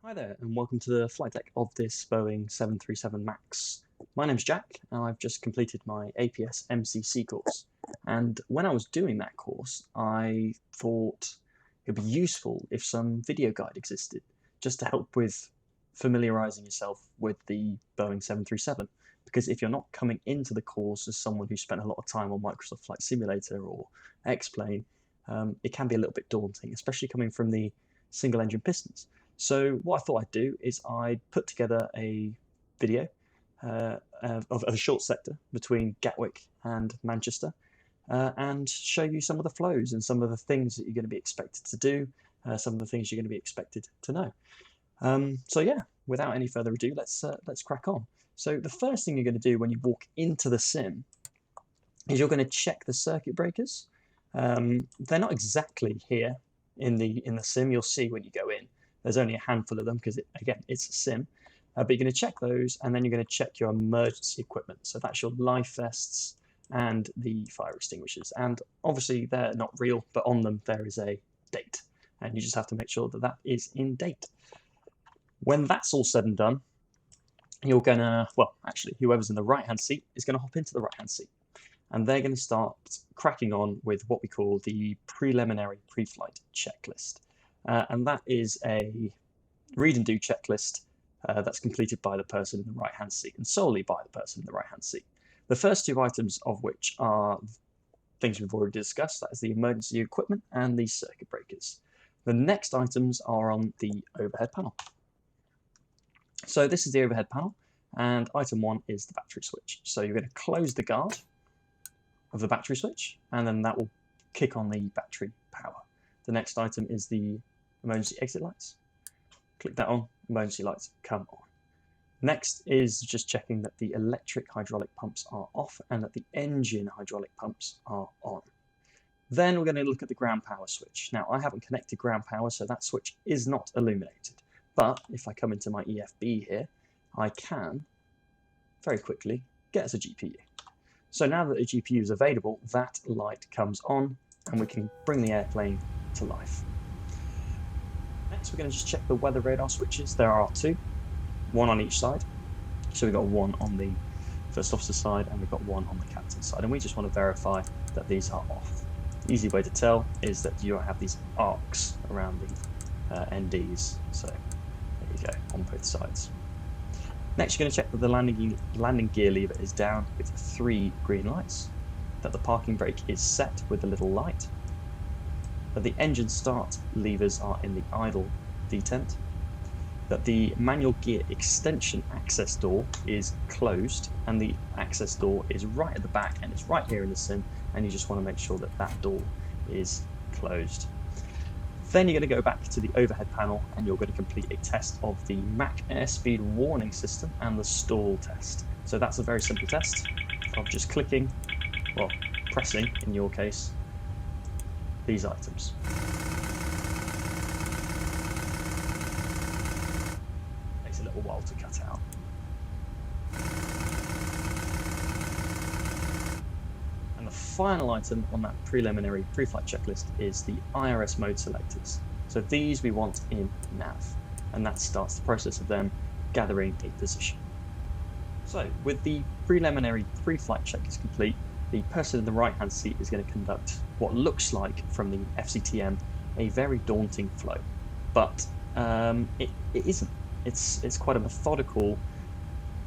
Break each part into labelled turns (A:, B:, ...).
A: Hi there, and welcome to the flight deck of this Boeing 737 MAX. My name's Jack, and I've just completed my APS MCC course. And when I was doing that course, I thought it would be useful if some video guide existed, just to help with familiarizing yourself with the Boeing 737. Because if you're not coming into the course as someone who spent a lot of time on Microsoft Flight Simulator or X-Plane, it can be a little bit daunting, especially coming from the single-engine pistons. So what I thought I'd do is I'd put together a video of a short sector between Gatwick and Manchester and show you some of the flows and some of the things that you're going to be expected to do, some of the things you're going to be expected to know. So yeah, without any further ado, let's crack on. So the first thing you're going to do when you walk into the sim is you're going to check the circuit breakers. They're not exactly here in the sim. You'll see when you go in. There's only a handful of them because, again, it's a sim. But you're going to check those, and then you're going to check your emergency equipment. So that's your life vests and the fire extinguishers. And obviously, they're not real, but on them there is a date. And you just have to make sure that that is in date. When that's all said and done, you're going to, well, actually, whoever's in the right-hand seat is going to hop into the right-hand seat. And they're going to start cracking on with what we call the preliminary pre-flight checklist. And that is a read and do checklist that's completed by the person in the right-hand seat and solely by the person in the right-hand seat. The first two items of which are things we've already discussed, that is the emergency equipment and the circuit breakers. The next items are on the overhead panel. So this is the overhead panel, and item one is the battery switch. So you're going to close the guard of the battery switch, and then that will kick on the battery power. The next item is the emergency exit lights. Click that on, emergency lights come on. Next is just checking that the electric hydraulic pumps are off and that the engine hydraulic pumps are on. Then we're going to look at the ground power switch. Now, I haven't connected ground power, so that switch is not illuminated. But if I come into my EFB here, I can very quickly get us a GPU. So now that the GPU is available, that light comes on and we can bring the airplane to life. Next, we're going to just check the weather radar switches. There are two, one on each side. So we've got one on the first officer side and we've got one on the captain's side. And we just want to verify that these are off. The easy way to tell is that you don't have these arcs around the NDs. So there you go, on both sides. Next, you're going to check that the landing gear lever is down with 3 green lights, that the parking brake is set with the little light, that the engine start levers are in the idle detent, that the manual gear extension access door is closed, and the access door is right at the back and it's right here in the sim, and you just want to make sure that that door is closed. Then you're going to go back to the overhead panel and you're going to complete a test of the Mach airspeed warning system and the stall test. So that's a very simple test of just clicking, well, pressing in your case, these items. Takes a little while to cut out. And the final item on that preliminary pre-flight checklist is the IRS mode selectors. So these we want in nav, and that starts the process of them gathering a position. So with the preliminary pre-flight checklist complete, the person in the right-hand seat is going to conduct what looks like, from the FCTM, a very daunting flow. But it isn't. It's quite a methodical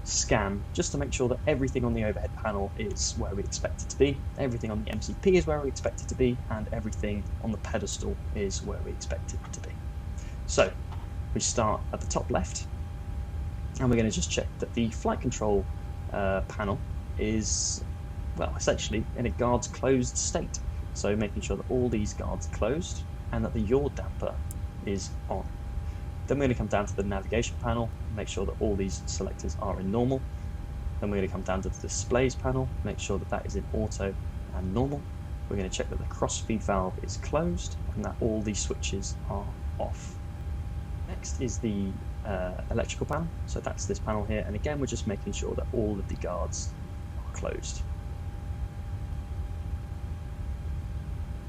A: scan just to make sure that everything on the overhead panel is where we expect it to be, everything on the MCP is where we expect it to be, and everything on the pedestal is where we expect it to be. So we start at the top left, and we're going to just check that the flight control panel is, well, essentially in a guards closed state. So making sure that all these guards are closed and that the yaw damper is on. Then we're going to come down to the navigation panel, make sure that all these selectors are in normal. Then we're going to come down to the displays panel, make sure that that is in auto and normal. We're going to check that the cross-feed valve is closed and that all these switches are off. Next is the electrical panel, so that's this panel here, and again we're just making sure that all of the guards are closed.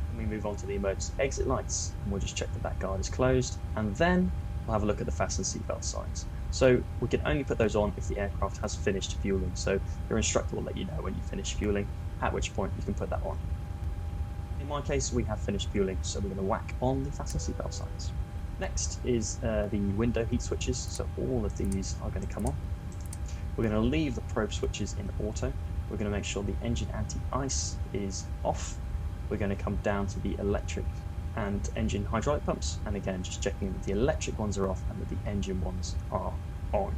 A: And we move on to the emergency exit lights, and we'll just check that that guard is closed, and then we'll have a look at the fasten seatbelt signs. So we can only put those on if the aircraft has finished fueling, so your instructor will let you know when you finish fueling, at which point you can put that on. In my case, we have finished fueling, so we're going to whack on the fasten seatbelt signs. Next is the window heat switches, so all of these are going to come on. We're going to leave the probe switches in auto. We're going to make sure the engine anti-ice is off. We're going to come down to the electric and engine hydraulic pumps, and again just checking that the electric ones are off and that the engine ones are on.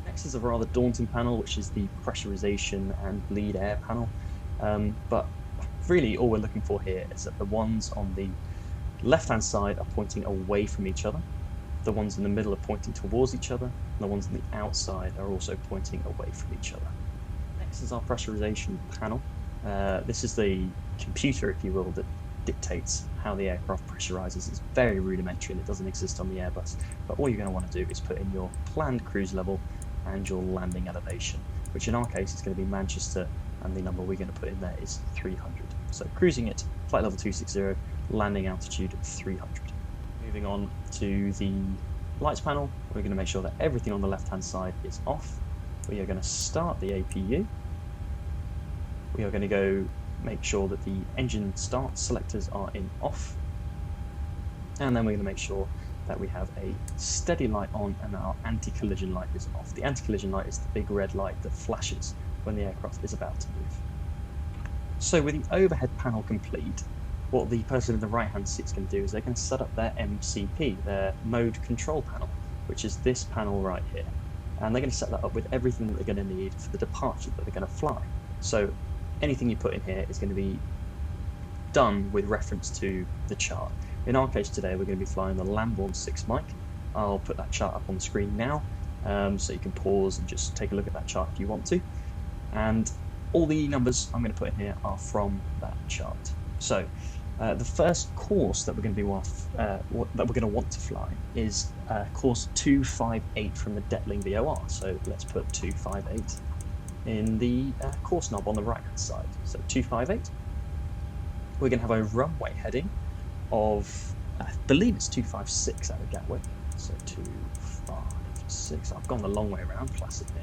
A: Next is a rather daunting panel, which is the pressurization and bleed air panel, but really all we're looking for here is that the ones on the left hand side are pointing away from each other, the ones in the middle are pointing towards each other, and the ones on the outside are also pointing away from each other. Next is our pressurization panel. This is the computer, if you will, that dictates how the aircraft pressurizes. It's very rudimentary and it doesn't exist on the Airbus, but all you're going to want to do is put in your planned cruise level and your landing elevation, which in our case is going to be Manchester, and the number we're going to put in there is 300. So cruising at flight level 260, landing altitude 300. Moving on to the lights panel, we're going to make sure that everything on the left hand side is off. We are going to start the APU. We are going to go make sure that the engine start selectors are in off, and then we're going to make sure that we have a steady light on and our anti-collision light is off. The anti-collision light is the big red light that flashes when the aircraft is about to move. So with the overhead panel complete, what the person in the right hand seat is going to do is they're going to set up their MCP, their mode control panel, which is this panel right here, and they're going to set that up with everything that they're going to need for the departure that they're going to fly. So anything you put in here is going to be done with reference to the chart. In our case today, we're going to be flying the Lamborn 6 mic. I'll put that chart up on the screen now, so you can pause and just take a look at that chart if you want to. And all the numbers I'm going to put in here are from that chart. So the first course that we're going to want to fly is course 258 from the Detling VOR. So let's put 258 in the course knob on the right hand side. So 258. We're going to have a runway heading of, I believe it's 256 out of Gatwick. So 256. I've gone the long way around, classic me.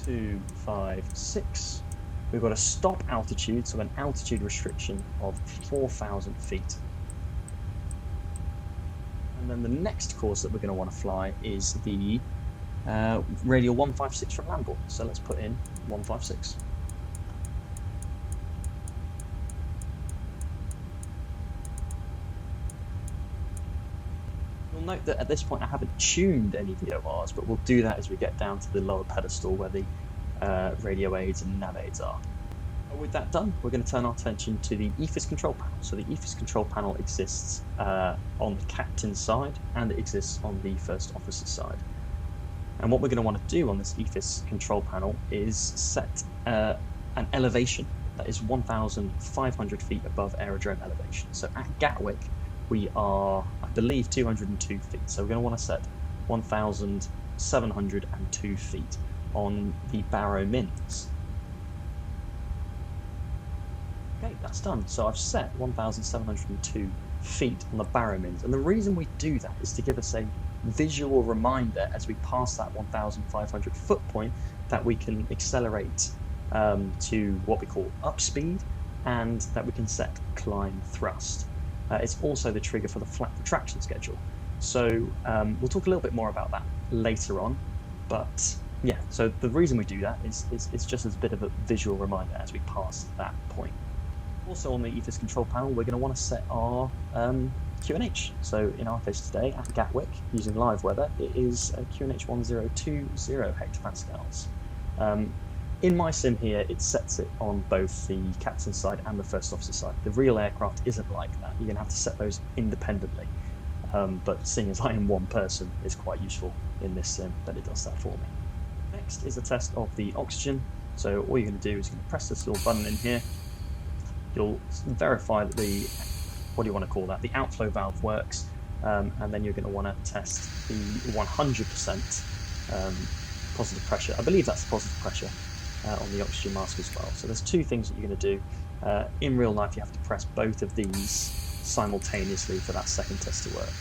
A: 256. We've got a stop altitude, so an altitude restriction of 4,000 feet. And then the next course that we're going to want to fly is the radial 156 from Lamborn. So let's put in 156. You'll note that at this point I haven't tuned any VORs, but we'll do that as we get down to the lower pedestal where the radio aids and nav aids are. With that done, we're going to turn our attention to the EFIS control panel. So the EFIS control panel exists on the captain's side, and it exists on the first officer's side. And what we're going to want to do on this EFIS control panel is set an elevation that is 1,500 feet above aerodrome elevation. So at Gatwick, we are, I believe, 202 feet. So we're going to want to set 1,702 feet on the Barrow Mins. Okay, that's done. So I've set 1,702 feet on the Barrow Mins, and the reason we do that is to give us a visual reminder as we pass that 1,500 foot point that we can accelerate to what we call upspeed, and that we can set climb thrust. It's also the trigger for the flap retraction schedule. So we'll talk a little bit more about that later on, but yeah, so the reason we do that is just as a bit of a visual reminder as we pass that point. Also on the EFIS control panel, we're going to want to set our QNH. So in our case today at Gatwick, using live weather, it is a QNH 1020 hectopascals. In my sim here, it sets it on both the captain's side and the first officer's side. The real aircraft isn't like that. You're going to have to set those independently. But seeing as I am one person, it's quite useful in this sim that it does that for me. Next is a test of the oxygen. So all you're going to do is you're going to press this little button in here. You'll verify that the, what do you want to call that, the outflow valve works, and then you're going to want to test the 100% positive pressure. I believe that's the positive pressure on the oxygen mask as well. So there's two things that you're going to do. In real life, you have to press both of these simultaneously for that second test to work.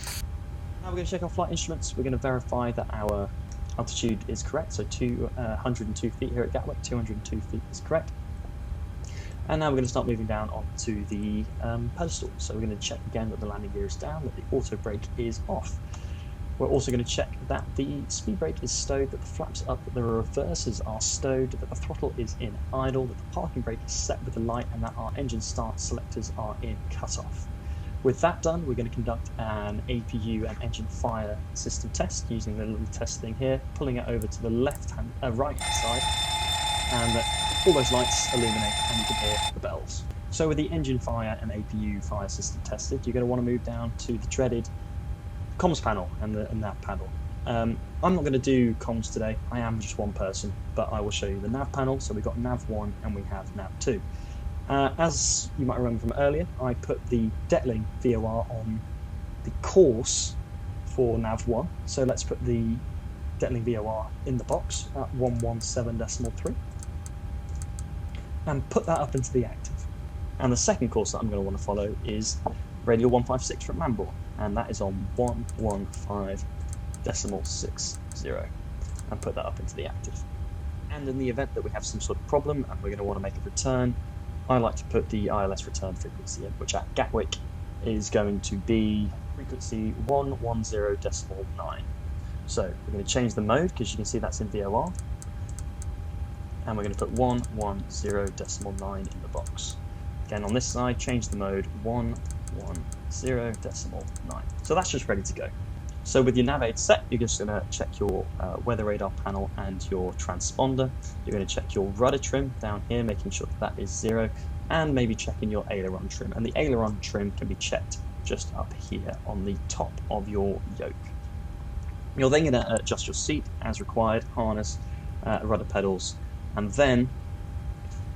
A: Now we're going to check our flight instruments. We're going to verify that our altitude is correct, so 202 feet here at Gatwick, 202 feet is correct. And now we're going to start moving down onto the pedestal. So we're going to check again that the landing gear is down, that the auto brake is off. We're also going to check that the speed brake is stowed, that the flaps up, that the reversers are stowed, that the throttle is in idle, that the parking brake is set with the light, and that our engine start selectors are in cutoff. With that done, we're going to conduct an APU and engine fire system test using the little test thing here, pulling it over to the right-hand side, and all those lights illuminate and you can hear the bells. So with the engine fire and APU fire system tested, you're going to want to move down to the dreaded comms panel and the nav panel. I'm not going to do comms today, I am just one person, but I will show you the nav panel. So we've got nav 1 and we have nav 2. As you might remember from earlier, I put the Detling VOR on the course for nav 1. So let's put the Detling VOR in the box at 117.3 and put that up into the active. And the second course that I'm going to want to follow is Radial 156 from Manborn, and that is on 115.60 and put that up into the active. And in the event that we have some sort of problem and we're going to want to make a return, I like to put the ILS return frequency in, which at Gatwick is going to be frequency 110.9. So we're going to change the mode because you can see that's in VOR, and we're going to put 110.9 in the box. Again, on this side, change the mode 110.9. So that's just ready to go. So with your nav aid set, you're just going to check your weather radar panel and your transponder. You're going to check your rudder trim down here, making sure that is 0, and maybe checking your aileron trim. And the aileron trim can be checked just up here on the top of your yoke. You're then going to adjust your seat as required, harness, rudder pedals, and then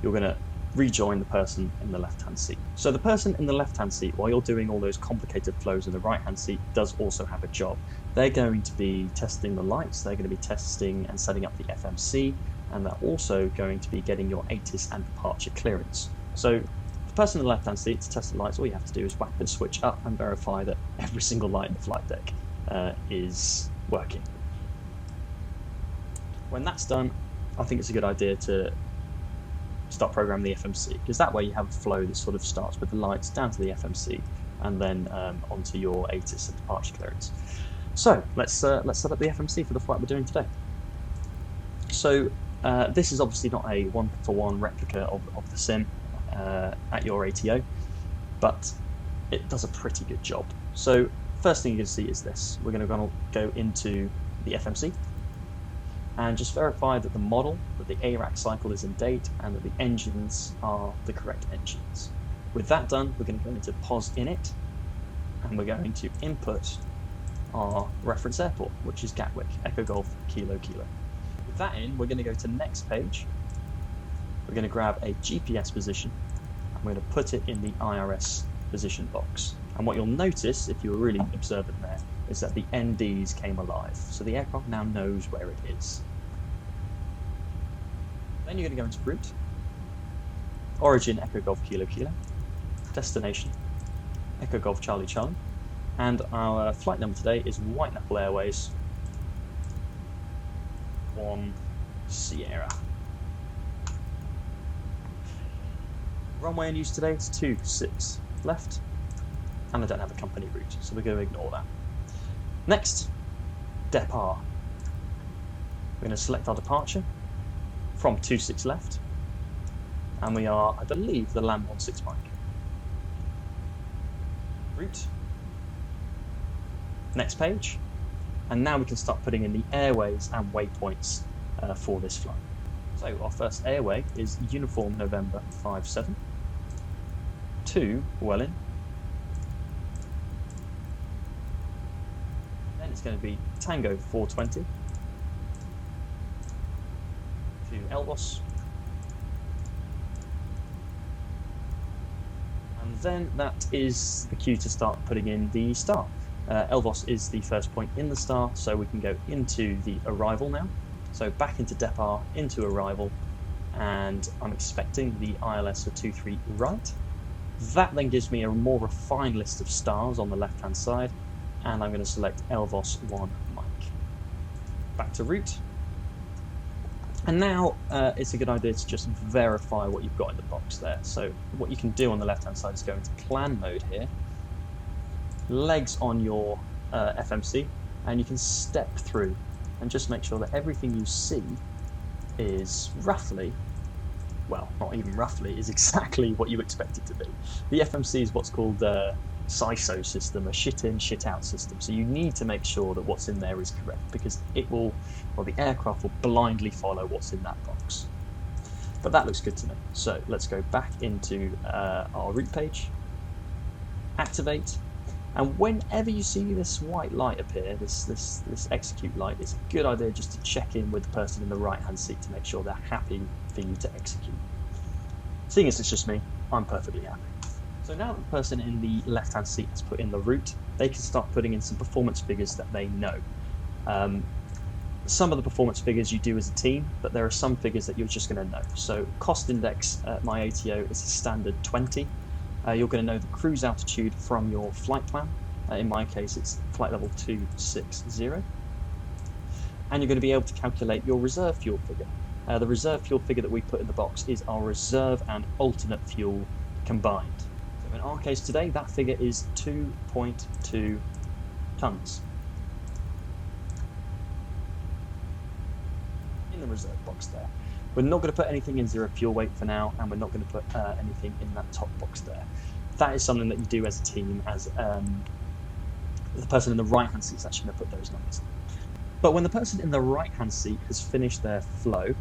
A: you're going to rejoin the person in the left-hand seat. So the person in the left-hand seat, while you're doing all those complicated flows in the right-hand seat, does also have a job. They're going to be testing the lights, they're going to be testing and setting up the FMC, and they're also going to be getting your ATIS and departure clearance. So the person in the left-hand seat, to test the lights, all you have to do is whack the switch up and verify that every single light in the flight deck is working. When that's done, I think it's a good idea to start programming the FMC, because that way you have a flow that sort of starts with the lights down to the FMC and then onto your ATIS and departure clearance. So let's set up the FMC for the flight we're doing today. So this is obviously not a one-for-one replica of the sim at your ATO, but it does a pretty good job. So first thing you can see is this. We're going to go into the FMC and just verify that the model, that the ARAC cycle is in date, and that the engines are the correct engines. With that done, we're going to go into POS init, and we're going to input our reference airport, which is Gatwick, Echo Golf, Kilo, Kilo. With that in, we're going to go to next page. We're going to grab a GPS position, and we're going to put it in the IRS position box. And what you'll notice, if you were really observant there, is that the NDs came alive. So the aircraft now knows where it is. Then you're going to go into route, origin Echo Golf Kilo Kilo, destination Echo Golf Charlie Charlie, and our flight number today is White Knuckle Airways 1 Sierra. Runway in use today is 26 left, and I don't have a company route, so we're going to ignore that. Next, depart. We're going to select our departure from 26 left, and we are, I believe, the land 16 Mike. Route. Next page, and now we can start putting in the airways and waypoints for this flight. So our first airway is Uniform November 57 to Welling. Then it's going to be Tango 420 to Elvos. And then that is the cue to start putting in the star. Elvos is the first point in the star, so we can go into the arrival now. So back into depart, into arrival, and I'm expecting the ILS for 23 right. That then gives me a more refined list of stars on the left hand side, and I'm going to select LVOS 1 mic. Back to route. And now it's a good idea to just verify what you've got in the box there. So what you can do on the left-hand side is go into plan mode here, legs on your FMC, and you can step through and just make sure that everything you see is roughly, well, not even roughly, is exactly what you expect it to be. The FMC is what's called a SISO system, a shit-in, shit-out system. So you need to make sure that what's in there is correct, because it will, well, the aircraft will blindly follow what's in that box. But that looks good to me. So let's go back into our route page, activate, and whenever you see this white light appear, this execute light, it's a good idea just to check in with the person in the right-hand seat to make sure they're happy for you to execute. Seeing as it's just me, I'm perfectly happy. So now that the person in the left-hand seat has put in the route, they can start putting in some performance figures that they know. Some of the performance figures you do as a team, but there are some figures that you're just going to know. So cost index at my ATO is a standard 20. You're going to know the cruise altitude from your flight plan. In my case, it's flight level 260. And you're going to be able to calculate your reserve fuel figure. The reserve fuel figure that we put in the box is our reserve and alternate fuel combined. So in our case today, that figure is 2.2 tons. In the reserve box there. We're not going to put anything in zero fuel weight for now, and we're not going to put anything in that top box there. That is something that you do as a team, as the person in the right-hand seat is actually going to put those numbers in. But when the person in the right-hand seat has finished their flow,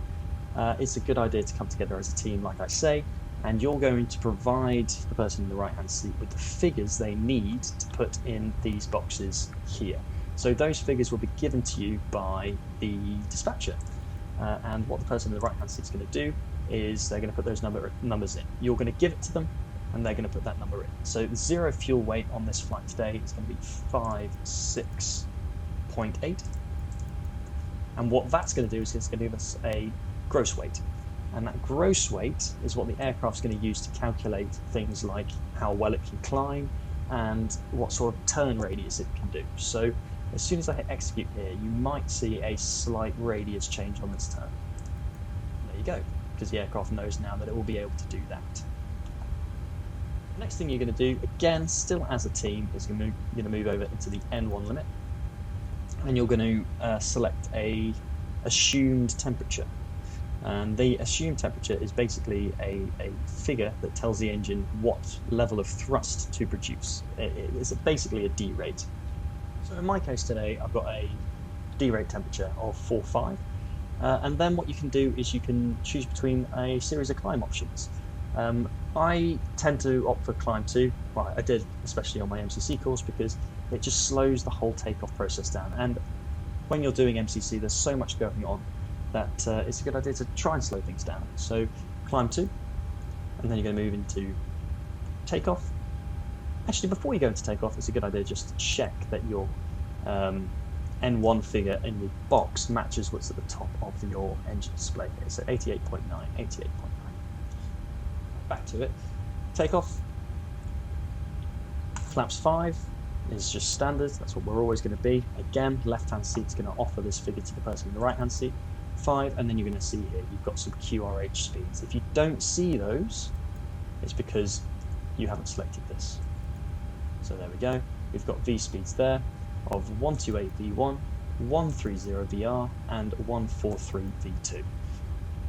A: it's a good idea to come together as a team, like I say, and you're going to provide the person in the right-hand seat with the figures they need to put in these boxes here. So those figures will be given to you by the dispatcher. And what the person in the right-hand seat is going to do is they're going to put those numbers in. You're going to give it to them, and they're going to put that number in. So the zero fuel weight on this flight today is going to be 56.8. And what that's going to do is it's going to give us a gross weight. And that gross weight is what the aircraft's going to use to calculate things like how well it can climb and what sort of turn radius it can do. So as soon as I hit execute here, you might see a slight radius change on this turn. There you go, because the aircraft knows now that it will be able to do that. The next thing you're going to do, again, still as a team, is you're going to move over into the N1 limit, and you're going to select a assumed temperature. And the assumed temperature is basically a figure that tells the engine what level of thrust to produce. It's basically a D rate. So in my case today, I've got a D rate temperature of 4.5, and then what you can do is you can choose between a series of climb options. I tend to opt for climb 2. Well, I did, especially on my MCC course, because it just slows the whole takeoff process down. And when you're doing MCC, there's so much going on that it's a good idea to try and slow things down. So climb 2, and then you're going to move into takeoff. Actually, before you go into takeoff, it's a good idea just to check that your N1 figure in the box matches what's at the top of your engine display here. So 88.9, 88.9. Back to it. Takeoff. Flaps 5 is just standard. That's what we're always going to be. Again, left-hand seat's going to offer this figure to the person in the right-hand seat. 5, and then you're going to see here you've got some QRH speeds. If you don't see those, it's because you haven't selected this. So there we go. We've got V speeds there of 128 V1, 130 VR, and 143 V2.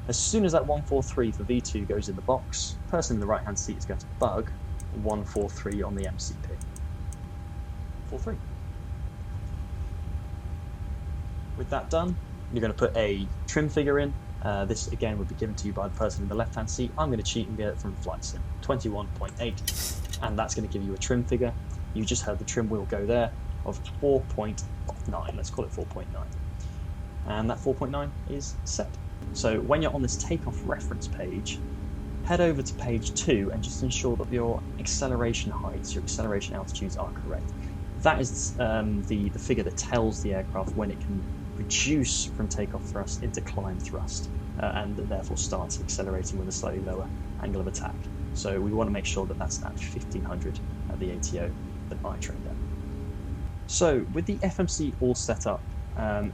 A: As soon as that 143 for V2 goes in the box, the person in the right-hand seat is going to bug 143 on the MCP. 43. With that done, you're going to put a trim figure in. This again would be given to you by the person in the left-hand seat. I'm going to cheat and get it from Flight Sim, 21.8, and that's going to give you a trim figure. You just heard the trim wheel go there of 4.9. Let's call it 4.9, and that 4.9 is set. So when you're on this takeoff reference page, head over to page 2 and just ensure that your acceleration heights, your acceleration altitudes are correct. That is the figure that tells the aircraft when it can reduce from takeoff thrust into climb thrust, and therefore starts accelerating with a slightly lower angle of attack. So we want to make sure that that's at 1500 at the ATO that I trained at. So with the FMC all set up,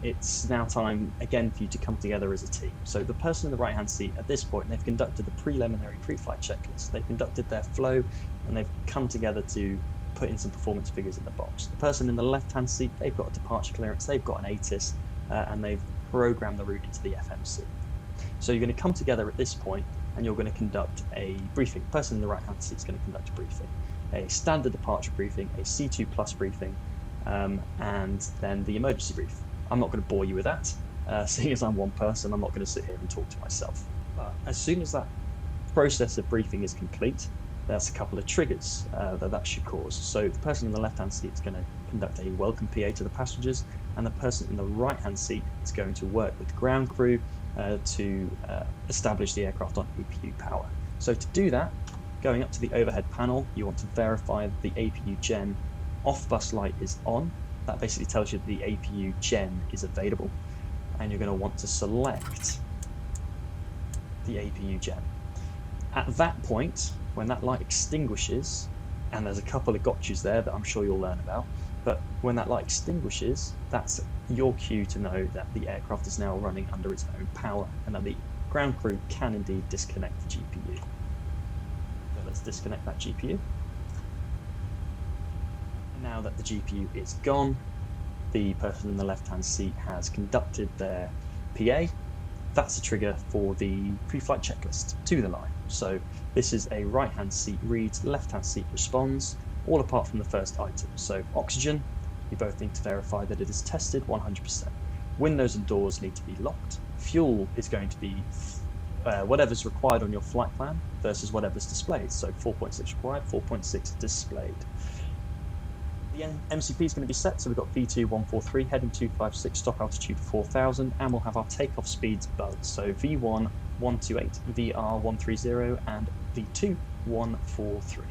A: it's now time again for you to come together as a team. So the person in the right hand seat at this point, they've conducted the preliminary pre-flight checklist, they've conducted their flow, and they've come together to put in some performance figures in the box. The person in the left hand seat, they've got a departure clearance, they've got an ATIS, and they've programmed the route into the FMC. So you're going to come together at this point and you're going to conduct a briefing. The person in the right hand seat is going to conduct a briefing, a standard departure briefing, a C2 plus briefing, and then the emergency brief. I'm not going to bore you with that, seeing as I'm one person. I'm not going to sit here and talk to myself. But as soon as that process of briefing is complete, there's a couple of triggers that should cause. So the person in the left-hand seat is going to conduct a welcome PA to the passengers, and the person in the right-hand seat is going to work with the ground crew to establish the aircraft on APU power. So to do that, going up to the overhead panel, you want to verify that the APU gen off bus light is on. That basically tells you that the APU gen is available, and you're going to want to select the APU gen. At that point, when that light extinguishes, and there's a couple of gotchas there that I'm sure you'll learn about, but when that light extinguishes, that's your cue to know that the aircraft is now running under its own power and that the ground crew can indeed disconnect the GPU. So let's disconnect that GPU. Now that the GPU is gone, the person in the left-hand seat has conducted their PA. That's a trigger for the pre-flight checklist to the line. So this is a right-hand seat reads, left-hand seat responds, all apart from the first item. So oxygen, you both need to verify that it is tested 100%. Windows and doors need to be locked. Fuel is going to be whatever's required on your flight plan versus whatever's displayed. So 4.6 required, 4.6 displayed. The MCP is going to be set, so we've got V2 143, heading 256, stock altitude 4000, and we'll have our takeoff speeds buzzed. So V1 128, VR 130, and V2 143.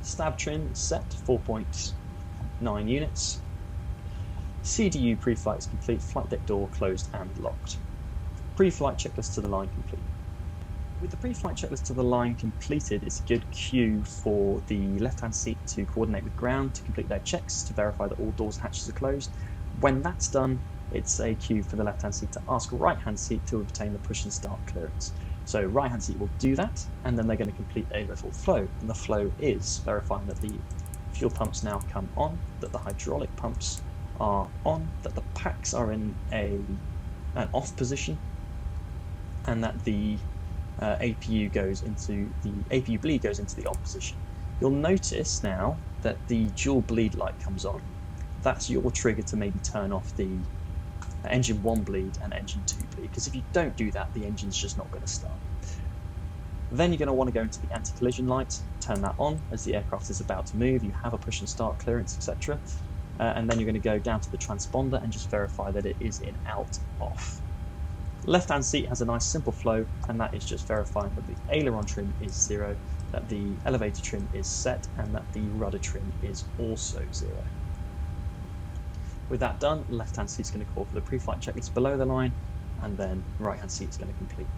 A: Stab trim is set, 4.9 units. CDU pre-flight is complete, flight deck door closed and locked. Pre-flight checklist to the line complete. With the pre-flight checklist to the line completed, it's a good cue for the left-hand seat to coordinate with ground to complete their checks to verify that all doors and hatches are closed. When that's done, it's a cue for the left-hand seat to ask right-hand seat to obtain the push and start clearance. So right-hand seat will do that, and then they're going to complete a little flow. And the flow is verifying that the fuel pumps now come on, that the hydraulic pumps are on, that the packs are in an off position, and that the APU bleed goes into the on position. You'll notice now that the dual bleed light comes on. That's your trigger to maybe turn off the engine 1 bleed and engine 2 bleed, because if you don't do that, the engine's just not going to start. Then you're going to want to go into the anti-collision light, turn that on as the aircraft is about to move, you have a push and start clearance, etc. And then you're going to go down to the transponder and just verify that it is in out off. Left-hand seat has a nice simple flow, and that is just verifying that the aileron trim is 0, that the elevator trim is set, and that the rudder trim is also 0. With that done, left-hand seat is going to call for the pre-flight checklist below the line, and then right-hand seat is going to complete.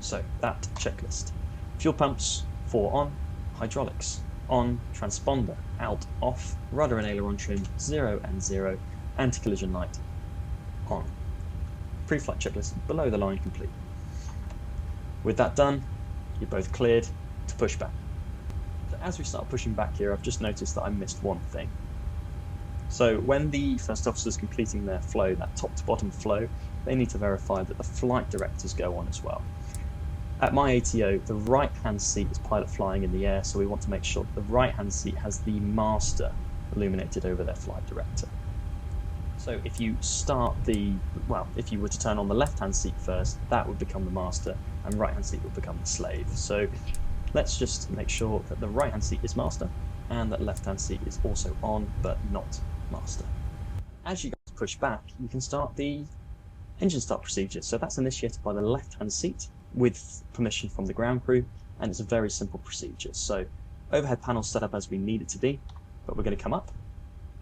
A: So that checklist. Fuel pumps, 4 on, hydraulics, on, transponder, out, off, rudder and aileron trim, 0 and 0, anti-collision light, on. Pre-flight checklist below the line complete. With that done, you're both cleared to push back. So as we start pushing back here, I've just noticed that I missed one thing. So when the first officer is completing their flow, that top to bottom flow, they need to verify that the flight directors go on as well. At my ATO, the right-hand seat is pilot flying in the air, so we want to make sure that the right-hand seat has the master illuminated over their flight director. So if you if you were to turn on the left-hand seat first, that would become the master, and right-hand seat would become the slave. So let's just make sure that the right-hand seat is master, and that left-hand seat is also on, but not master. As you guys push back, you can start the engine start procedure. So that's initiated by the left-hand seat with permission from the ground crew, and it's a very simple procedure. So overhead panel set up as we need it to be, but we're going to come up,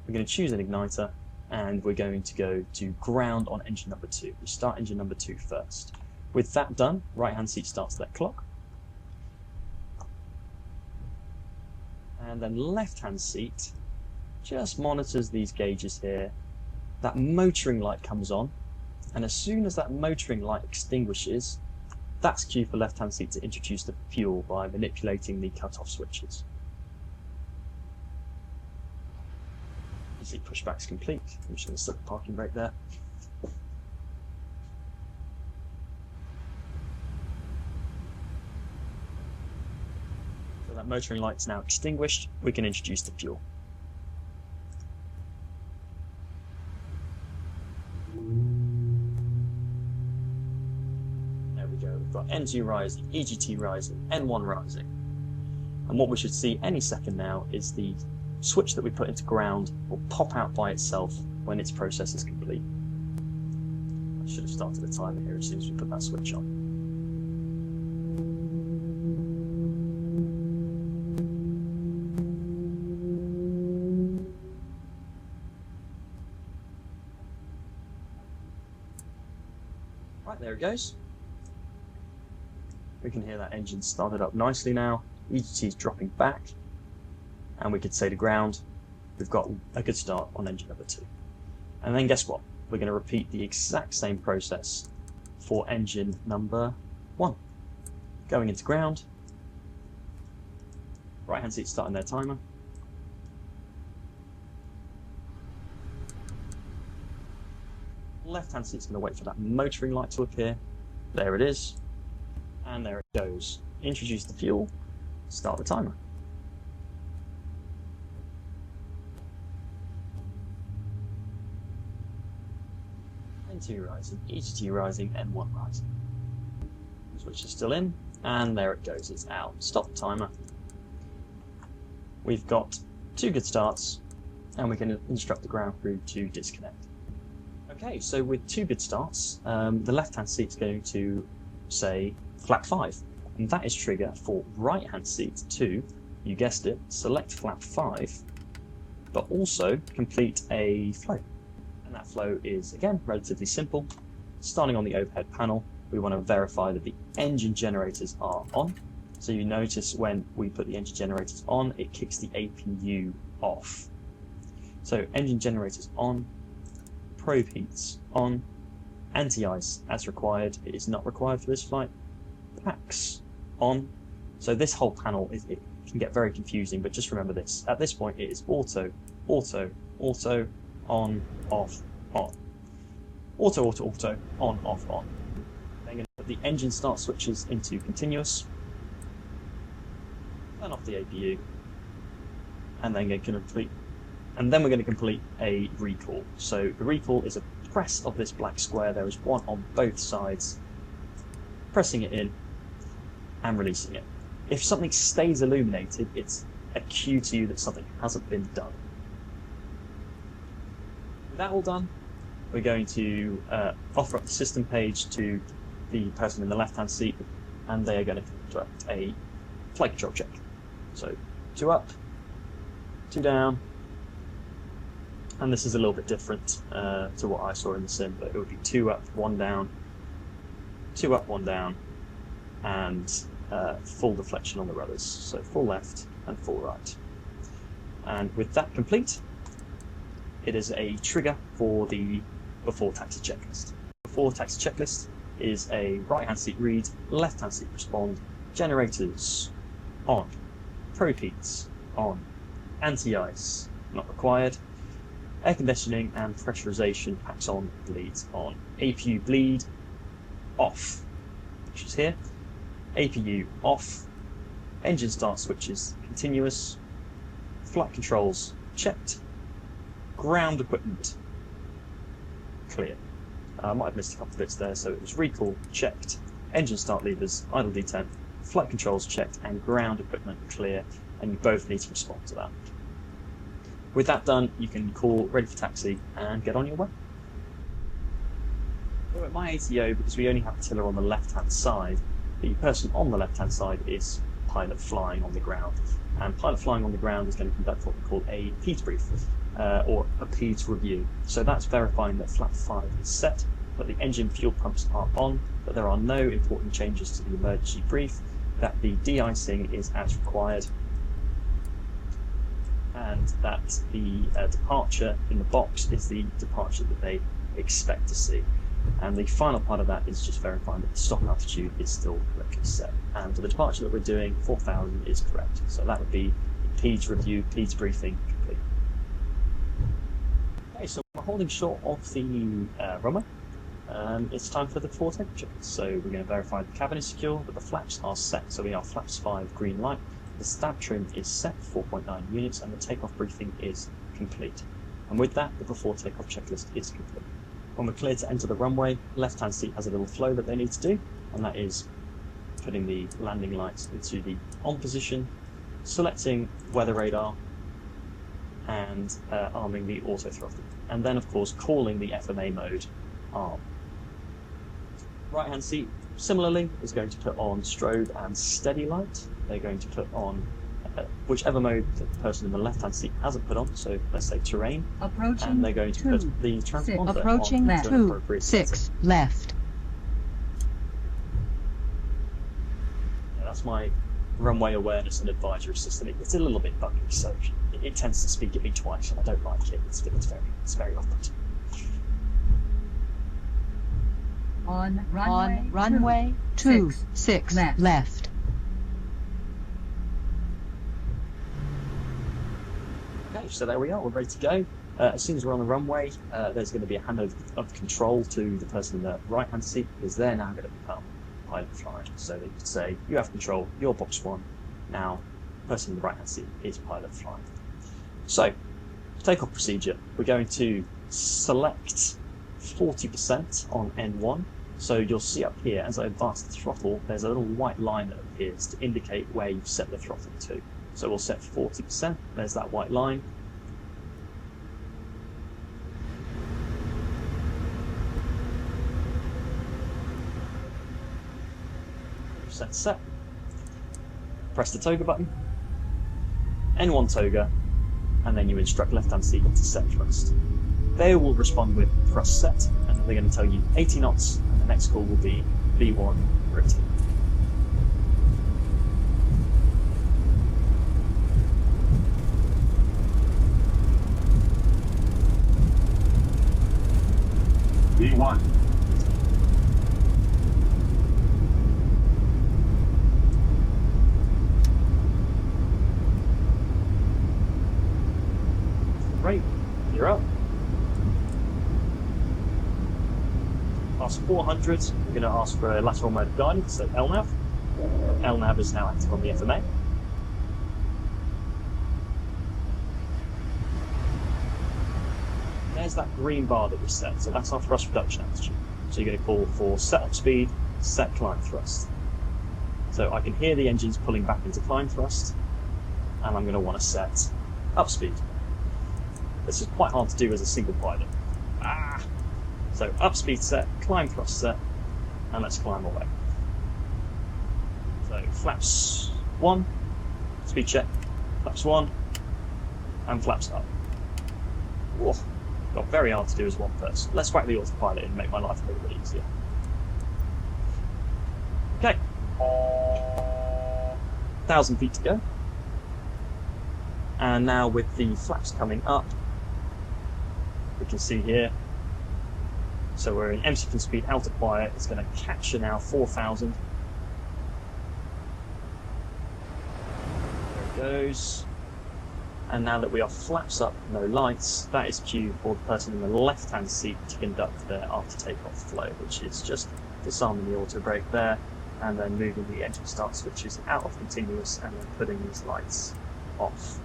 A: we're going to choose an igniter, and we're going to go to ground on engine number 2. We start engine number 2 first. With that done, right-hand seat starts their clock. And then left-hand seat just monitors these gauges here. That motoring light comes on, and as soon as that motoring light extinguishes, that's cue for left-hand seat to introduce the fuel by manipulating the cut-off switches. You see pushback's complete. I'm just going to slip the parking brake there. So that motoring light is now extinguished. We can introduce the fuel. There we go. We've got N2 rising, EGT rising, N1 rising. And what we should see any second now is the switch that we put into ground will pop out by itself when its process is complete. I should have started a timer here as soon as we put that switch on. Right, there it goes. We can hear that engine started up nicely now. EGT is dropping back. And we could say to ground, we've got a good start on engine number 2. And then guess what? We're going to repeat the exact same process for engine number 1. Going into ground, right hand seat starting their timer. Left hand seat's going to wait for that motoring light to appear. There it is. And there it goes. Introduce the fuel, start the timer. N2 rising, EGT rising, N1 rising. Switch is still in, and there it goes, it's out. Stop the timer. We've got 2 good starts, and we can instruct the ground crew to disconnect. Okay, so with 2 good starts, the left-hand seat's going to say flap 5, and that is trigger for right-hand seat to, you guessed it, select flap 5, but also complete a flow. And that flow is, again, relatively simple. Starting on the overhead panel, we want to verify that the engine generators are on. So you notice when we put the engine generators on, it kicks the APU off. So engine generators on, probe heats on, anti-ice as required. It is not required for this flight. Packs on. So this whole panel, it can get very confusing, but just remember this. At this point, it is auto, auto, auto, on, off, on. Auto, auto, auto, on, off, on. Then going to put the engine start switches into continuous. Turn off the APU. And then we're going to complete a recall. So the recall is a press of this black square. There is one on both sides. Pressing it in and releasing it. If something stays illuminated, it's a cue to you that something hasn't been done. That all done, we're going to offer up the system page to the person in the left-hand seat, and they are going to conduct a flight control check. So 2 up, 2 down, and this is a little bit different to what I saw in the sim, but it would be 2 up, 1 down, 2 up, 1 down, and full deflection on the rudders. So full left and full right. And with that complete, it is a trigger for the before taxi checklist. Before taxi checklist is a right-hand seat read, left-hand seat respond, generators on, probe heats on, anti-ice not required, air conditioning and pressurization packs on, bleeds on, APU bleed off, which is here, APU off, engine start switches continuous, flight controls checked, ground equipment clear. I might have missed a couple of bits there, so it was recall checked, engine start levers, idle detent, flight controls checked, and ground equipment clear, and you both need to respond to that. With that done, you can call ready for taxi and get on your way. So at my ATO, because we only have a tiller on the left-hand side, the person on the left-hand side is pilot flying on the ground. And pilot flying on the ground is going to conduct what we call a PEEDDS brief, or a PEEDDS review. So that's verifying that flap 5 is set, that the engine fuel pumps are on, that there are no important changes to the emergency brief, that the de-icing is as required, and and that the departure in the box is the departure that they expect to see. And the final part of that is just verifying that the stop altitude is still correctly set. And for the departure that we're doing, 4,000 is correct. So that would be the PEEDDS review, PEEDDS briefing complete. Okay, so we're holding short of the runway. It's time for the before temperature. So we're going to verify the cabin is secure, that the flaps are set. So we are flaps 5 green light. The stab trim is set 4.9 units, and the takeoff briefing is complete. And with that, the before takeoff checklist is complete. When we're cleared to enter the runway, left-hand seat has a little flow that they need to do, and that is putting the landing lights into the on position, selecting weather radar, and arming the auto throttle. And then, of course, calling the FMA mode arm. Right-hand seat, similarly, is going to put on strobe and steady light. They're going to put on whichever mode the person in the left-hand seat hasn't put on, so let's say terrain,
B: approaching,
A: and they're going to put the transponder
B: approaching
A: on to an appropriate
B: 6
A: setting.
B: left.
A: That's my runway awareness and advisory system. It's a little bit buggy, so it tends to speak at me twice, and I don't like it. It's very off-putting.
B: On runway 26 left.
A: Okay, so there we are, we're ready to go. As soon as we're on the runway, there's going to be a handover of control to the person in the right-hand seat, because they're now going to become pilot flying. So they could say, you have control, you're box 1, now the person in the right-hand seat is pilot flying. So, takeoff procedure, we're going to select 40% on N1. So you'll see up here, as I advance the throttle, there's a little white line that appears to indicate where you've set the throttle to. So we'll set 40%, there's that white line. Set. Press the toga button, N1 toga, and then you instruct left-hand seat to set thrust. They will respond with thrust set, and they're going to tell you 80 knots, and the next call will be V1 rotate.
C: V1.
A: Great, you're up. Past 400, we're going to ask for a lateral mode of guidance, so LNAV. LNAV is now active on the FMA. There's that green bar that we set, so that's our thrust reduction altitude. So you're going to call for set up speed, set climb thrust. So I can hear the engines pulling back into climb thrust, and I'm going to want to set up speed. This is quite hard to do as a single pilot. So up speed set, climb thrust set, and let's climb away. So flaps 1, speed check, flaps 1, and flaps up. Whoa, got very hard to do as one person. Let's whack the autopilot in and make my life a little bit easier. Okay, 1,000 feet to go. And now with the flaps coming up, we can see here, so we're in MC speed out of quiet, it's going to capture now 4,000. There it goes. And now that we are flaps up, no lights, that is cue for the person in the left-hand seat to conduct their after takeoff flow, which is just disarming the auto brake there, and then moving the engine start switches out of continuous, and then putting these lights off.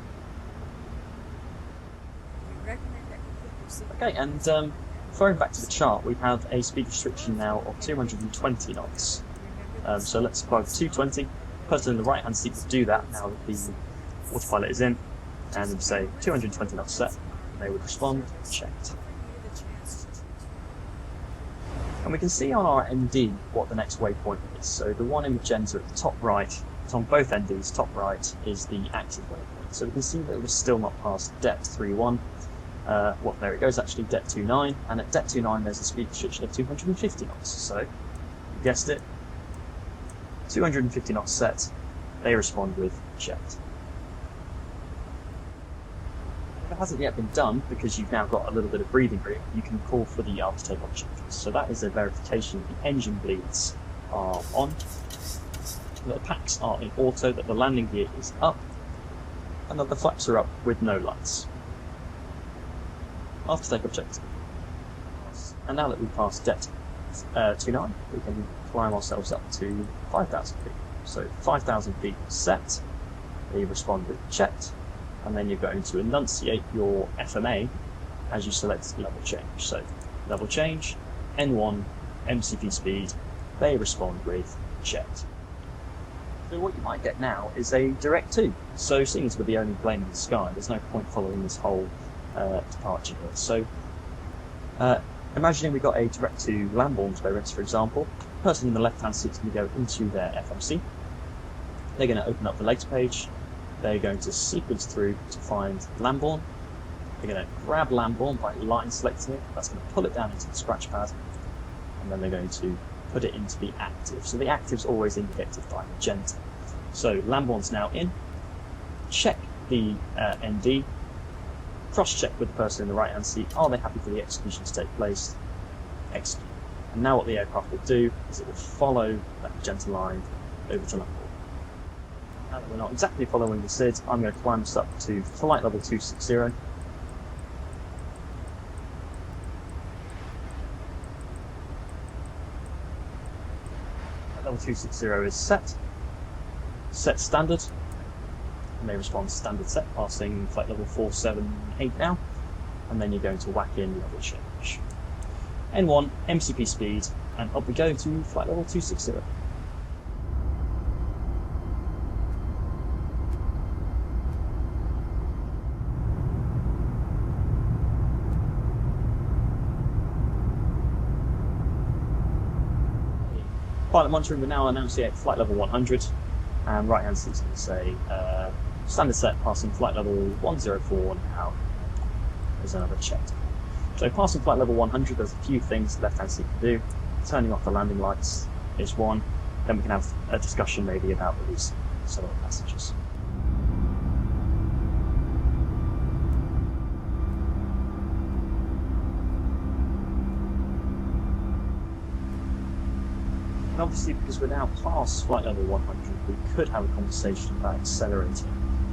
A: Okay, and referring back to the chart, we have a speed restriction now of 220 knots. So let's apply 220. The person in the right-hand seat will do that now that the autopilot is in, and say 220 knots set, and they would respond, checked. And we can see on our ND what the next waypoint is. So the one in magenta at the top right, it's on both NDs, top right, is the active waypoint. So we can see that we're still not past depth 3.1. Well, there it goes, actually, det 2.9, and at det 2.9 there's a speed restriction of 250 knots, so, you guessed it, 250 knots set, they respond with checked. hasn't yet been done, because you've now got a little bit of breathing room, you can call for the after takeoff checkers. So that is a verification that the engine bleeds are on, that the packs are in auto, that the landing gear is up, and that the flaps are up with no lights. After takeoff checkers. And now that we've passed depth 29, we can climb ourselves up to 5,000 feet. So 5,000 feet set, you respond with checked, and then you're going to enunciate your FMA as you select level change. So level change, N1, MCP speed, they respond with checked. So what you might get now is a direct to. So seeing as we're the only plane in the sky, there's no point following this whole departure here. So imagining we got a direct to Lamborn clearance, for example, the person in the left-hand seat is going to go into their FMC. They're going to open up the legs page. They're going to sequence through to find Lamborn. They're going to grab Lamborn by line selecting it. That's going to pull it down into the scratch pad, and then they're going to put it into the active. So the active's always indicated by magenta. So Lamborn's now in. Check the ND. Cross-check with the person in the right-hand seat. Are they happy for the execution to take place? Execute. And now what the aircraft will do is it will follow that magenta line over to Lamborn. Now that we're not exactly following the SID, I'm going to climb this up to flight level 260. At level 260 is set standard, and they respond standard set, passing flight level 478 now, and then you're going to whack in level change. N1, MCP speed, and up we go to flight level 260. Pilot monitoring will now enunciate flight level 100, and right hand seat's going to say standard set passing flight level 104 now. There's another check. So passing flight level 100, there's a few things the left hand seat can do. Turning off the landing lights is one. Then we can have a discussion maybe about releasing some of the passengers. And obviously, because we're now past flight level 100, we could have a conversation about accelerating.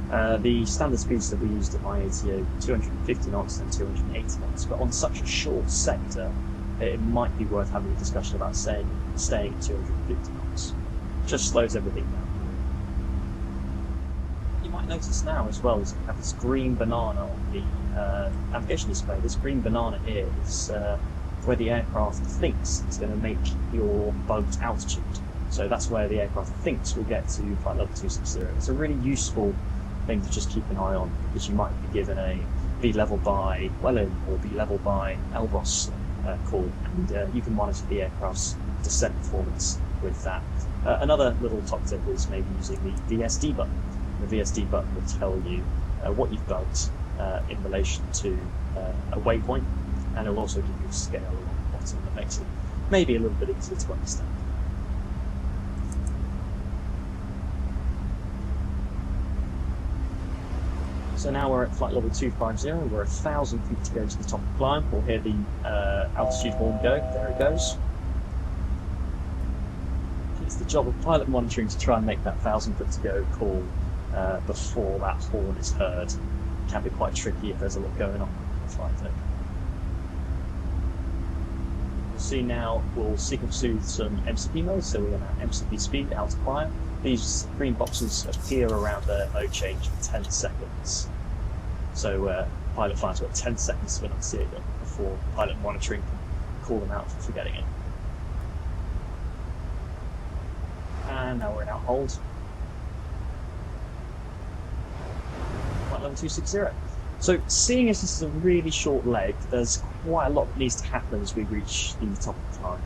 A: The standard speeds that we used at my ATO, 250 knots and 280 knots, but on such a short sector, it might be worth having a discussion about staying at 250 knots. Just slows everything down. You might notice now as well is we have this green banana on the navigation display. This green banana here is where the aircraft thinks it's going to make your boat altitude. So that's where the aircraft thinks we'll get to flight level 260. It's a really useful thing to just keep an eye on, because you might be given a be level by Welland or be level by Elbros call, and you can monitor the aircraft's descent performance with that. Another little top tip is maybe using the VSD button. The VSD button will tell you what you've got in relation to a waypoint, and it'll also give you a scale along the bottom that makes it maybe a little bit easier to understand. So now we're at flight level 250, we're 1,000 feet to go to the top of the climb. We'll hear the altitude horn go, there it goes. It's the job of pilot monitoring to try and make that 1,000 foot to go call before that horn is heard. It can be quite tricky if there's a lot going on in the flight deck. You'll see now we'll sequence through some MCP modes, so we're going to have MCP speed out to fire. These green boxes appear around the mode change for 10 seconds. So pilot flies got 10 seconds to enunciate them before pilot monitoring can call them out for forgetting it. And now we're in our hold. Flight level 260. So seeing as this is a really short leg, there's quite a lot that needs to happen as we reach the top of the climb.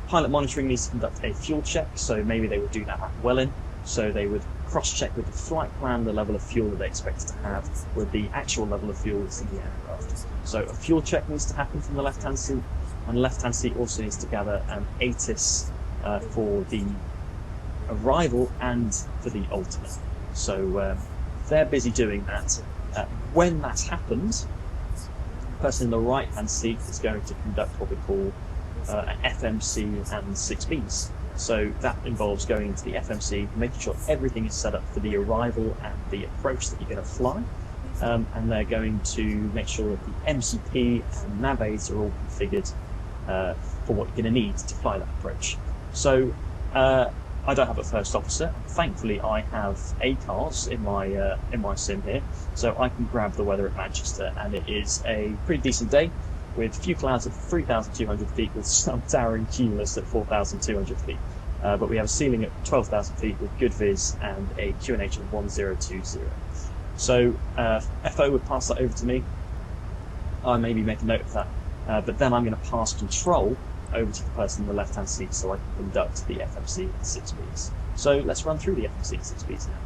A: Pilot monitoring needs to conduct a fuel check, so maybe they would do that at Welland. So they would cross-check with the flight plan the level of fuel that they expect to have with the actual level of fuel that's in the aircraft. So a fuel check needs to happen from the left-hand seat, and the left-hand seat also needs to gather an ATIS for the arrival and for the ultimate. So they're busy doing that. when that's happened, the person in the right-hand seat is going to conduct what we call an FMC and 6Bs. So that involves going into the FMC, making sure everything is set up for the arrival and the approach that you're going to fly. And they're going to make sure that the MCP and nav aids are all configured for what you're going to need to fly that approach. So I don't have a first officer. Thankfully, I have ACARS in my sim here, so I can grab the weather at Manchester, and it is a pretty decent day with few clouds at 3,200 feet with some towering cumulus at 4,200 feet. But we have a ceiling at 12,000 feet with good viz and a QNH of 1020. So FO would pass that over to me. I maybe make a note of that, but then I'm going to pass control over to the person in the left-hand seat so I can conduct the FMC and 6Bs. So let's run through the FMC and 6Bs now.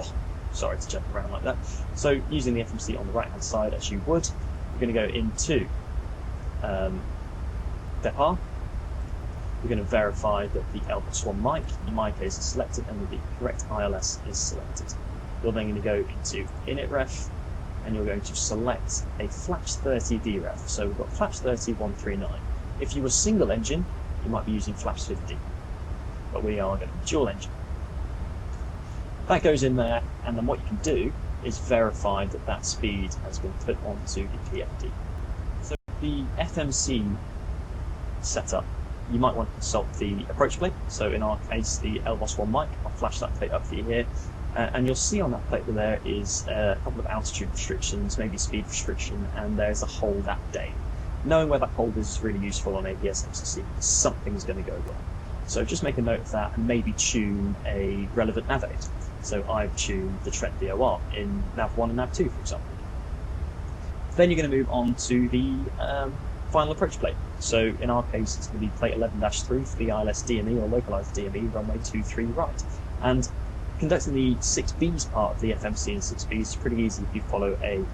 A: Oh, sorry to jump around like that. So using the FMC on the right-hand side as you would, we're going to go into depart. We're going to verify that the L+1 mic, in my case, is selected and that the correct ILS is selected. You're then going to go into init ref, and you're going to select a flaps 30 VREF. So we've got flaps 30 139. If you were single engine, you might be using flaps 50, but we are going to dual engine. That goes in there, and then what you can do is verify that that speed has been put onto the PFD. So the FMC setup, you might want to consult the approach plate. So in our case, the L+1 mic, I'll flash that plate up for you here. And you'll see on that plate that there is a couple of altitude restrictions, maybe speed restriction, and there's a hold at day. Knowing where that hold is really useful on APS MCC because something's going to go wrong. So just make a note of that and maybe tune a relevant nav aid. So I've tuned the Trent VOR in nav 1 and nav 2, for example. Then you're going to move on to the final approach plate. So in our case, it's going to be plate 11-3 for the ILS DME or localized DME, runway 23 right. And conducting the 6Bs part of the FMC and 6Bs is pretty easy if you follow a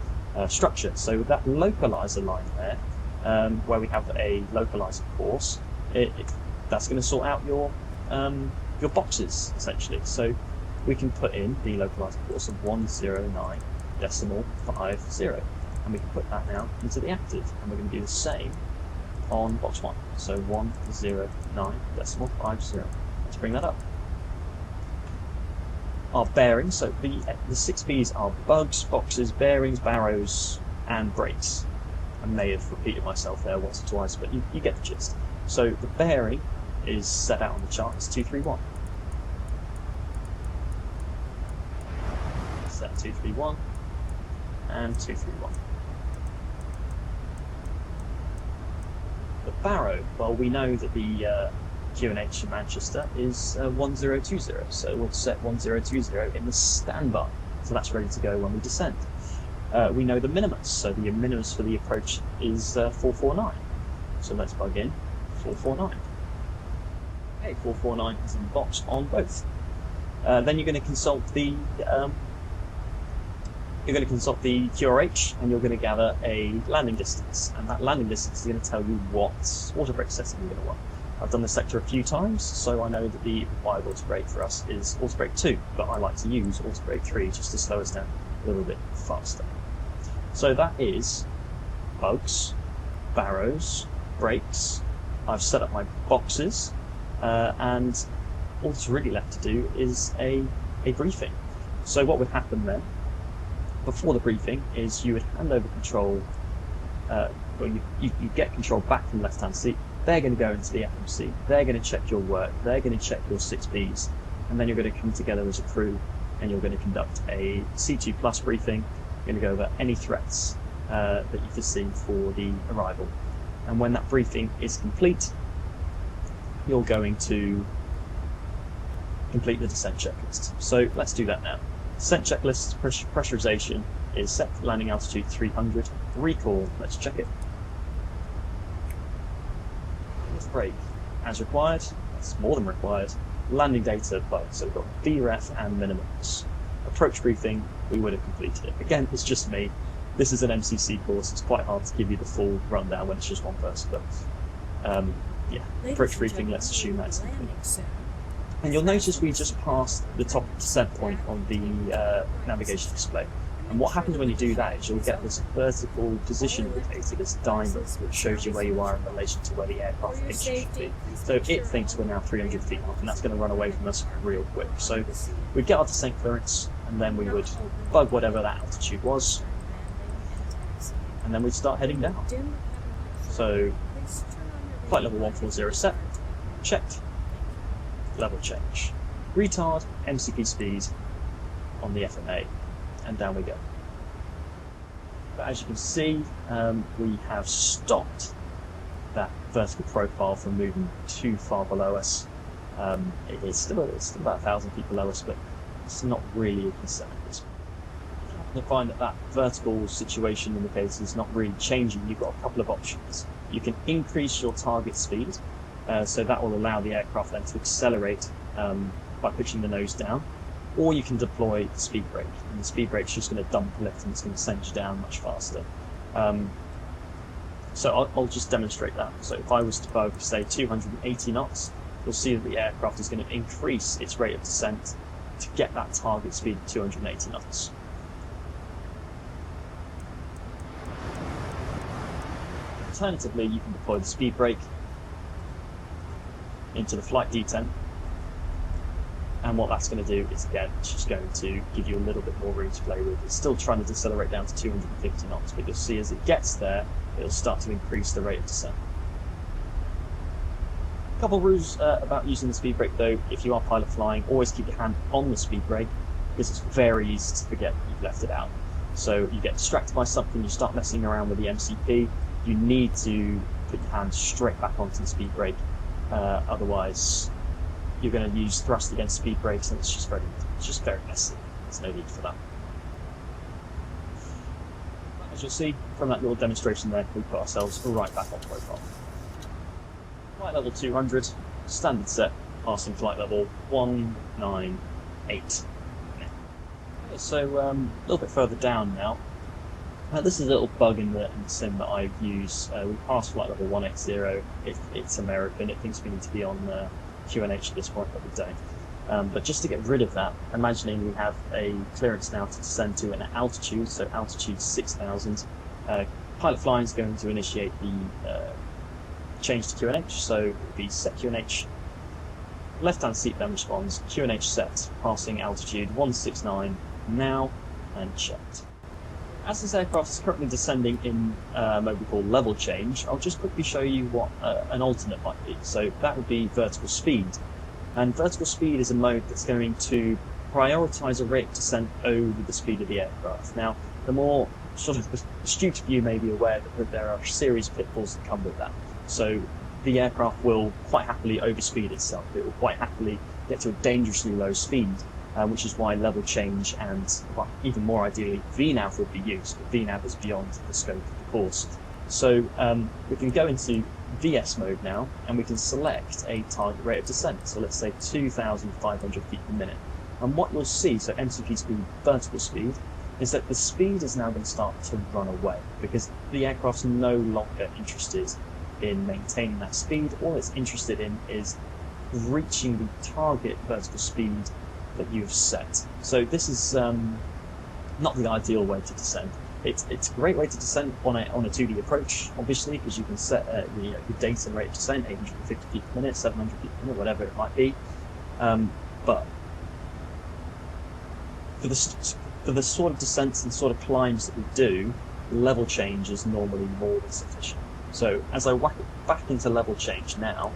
A: structure. So with that localizer line there, where we have a localizer course, that's going to sort out your boxes essentially. So we can put in the localizer course of 109.50, and we can put that now into the active, and we're going to do the same on box 1. So 109.50. Let's bring that up. Our bearings, so the 6Bs are bugs, boxes, bearings, barrows, and brakes. I may have repeated myself there once or twice, but you get the gist. So the bearing is set out on the chart as 231. Set 231 and 231. The barrow, well, we know that the QNH in Manchester is 1020, so we'll set 1020 in the standby, so that's ready to go when we descend. We know the minimus, so the minimus for the approach is 449, so let's plug in 449. Okay, 449 is in the box on both. Then you're going to consult the QRH, and you're going to gather a landing distance, and that landing distance is going to tell you what water brake setting you're going to want. I've done this sector a few times, so I know that the required auto brake for us is auto brake 2, but I like to use auto brake 3 just to slow us down a little bit faster. So that is bugs, barrows, brakes. I've set up my boxes, and all that's really left to do is a briefing. So what would happen then, before the briefing, is you would hand over control, you get control back from the left-hand seat. They're going to go into the FMC, they're going to check your work, they're going to check your 6Bs, and then you're going to come together as a crew and you're going to conduct a C2 plus briefing. You're going to go over any threats that you foresee for the arrival. And when that briefing is complete, you're going to complete the descent checklist. So let's do that now. Descent checklist pressurization is set for landing altitude 300. Recall, let's check it. Brake as required, that's more than required. Landing data, but so we've got VREF and minimums. Approach briefing, we would have completed it. Again, it's just me. This is an MCC course, it's quite hard to give you the full rundown when it's just one person, but yeah, approach briefing, let's assume that's complete. And you'll notice we just passed the top descent point on the navigation display. And what happens when you do that is you'll get this vertical position indicator, this diamond, which shows you where you are in relation to where the aircraft thinks you should be. So it thinks we're now 300 feet up, and that's going to run away from us real quick. So we'd get our descent clearance, and then we would bug whatever that altitude was, and then we'd start heading down. So flight level 140 set, checked, level change. Retard, MCP speed on the FMA, and down we go. But as you can see, we have stopped that vertical profile from moving too far below us. It's still about 1,000 feet below us, but it's not really a concern at this point. If you happen to find that vertical situation in the case is not really changing, you've got a couple of options. You can increase your target speed, so that will allow the aircraft then to accelerate by pushing the nose down, or you can deploy the speed brake, and the speed brake is just going to dump lift and it's going to send you down much faster. So I'll just demonstrate that. So if I was to bug, say, 280 knots, you'll see that the aircraft is going to increase its rate of descent to get that target speed of 280 knots. Alternatively, you can deploy the speed brake into the flight detent, and what that's going to do is, again, it's just going to give you a little bit more room to play with. It's still trying to decelerate down to 250 knots, but you'll see as it gets there, it'll start to increase the rate of descent. A couple of rules about using the speed brake though. If you are pilot flying, always keep your hand on the speed brake, because it's very easy to forget that you've left it out. So you get distracted by something, you start messing around with the MCP, you need to put your hand straight back onto the speed brake, otherwise you're going to use thrust against speed brakes, and it's just very messy. There's no need for that. As you'll see from that little demonstration there, we put ourselves right back on profile. Flight level 200, standard set, passing flight level 198. Okay, so a little bit further down now. This is a little bug in the sim that I use. We passed flight level 180. It's American. It thinks we need to be on QNH at this point, but we don't. But just to get rid of that, imagining we have a clearance now to descend to an altitude, so altitude 6,000. Pilot flying is going to initiate the change to QNH, so it will be set QNH. Left-hand seat then responds, QNH set, passing altitude 169, now, and checked. As this aircraft is currently descending in what we call level change, I'll just quickly show you what an alternate might be. So that would be vertical speed. And vertical speed is a mode that's going to prioritise a rate of descent over the speed of the aircraft. Now, the more sort of astute of you may be aware that there are serious pitfalls that come with that. So the aircraft will quite happily overspeed itself. It will quite happily get to a dangerously low speed. Which is why level change and, well, even more ideally, VNAV would be used, but VNAV is beyond the scope of the course. So we can go into VS mode now, and we can select a target rate of descent. So let's say 2,500 feet per minute. And what you'll see, so MCP speed, vertical speed, is that the speed is now going to start to run away, because the aircraft's no longer interested in maintaining that speed. All it's interested in is reaching the target vertical speed that you've set. So this is not the ideal way to descend. It's a great way to descend on a 2D approach, obviously, because you can set your data and rate of descent, 850 feet per minute, 700 feet per minute, whatever it might be. But for the sort of descents and sort of climbs that we do, level change is normally more than sufficient. So as I whack it back into level change now,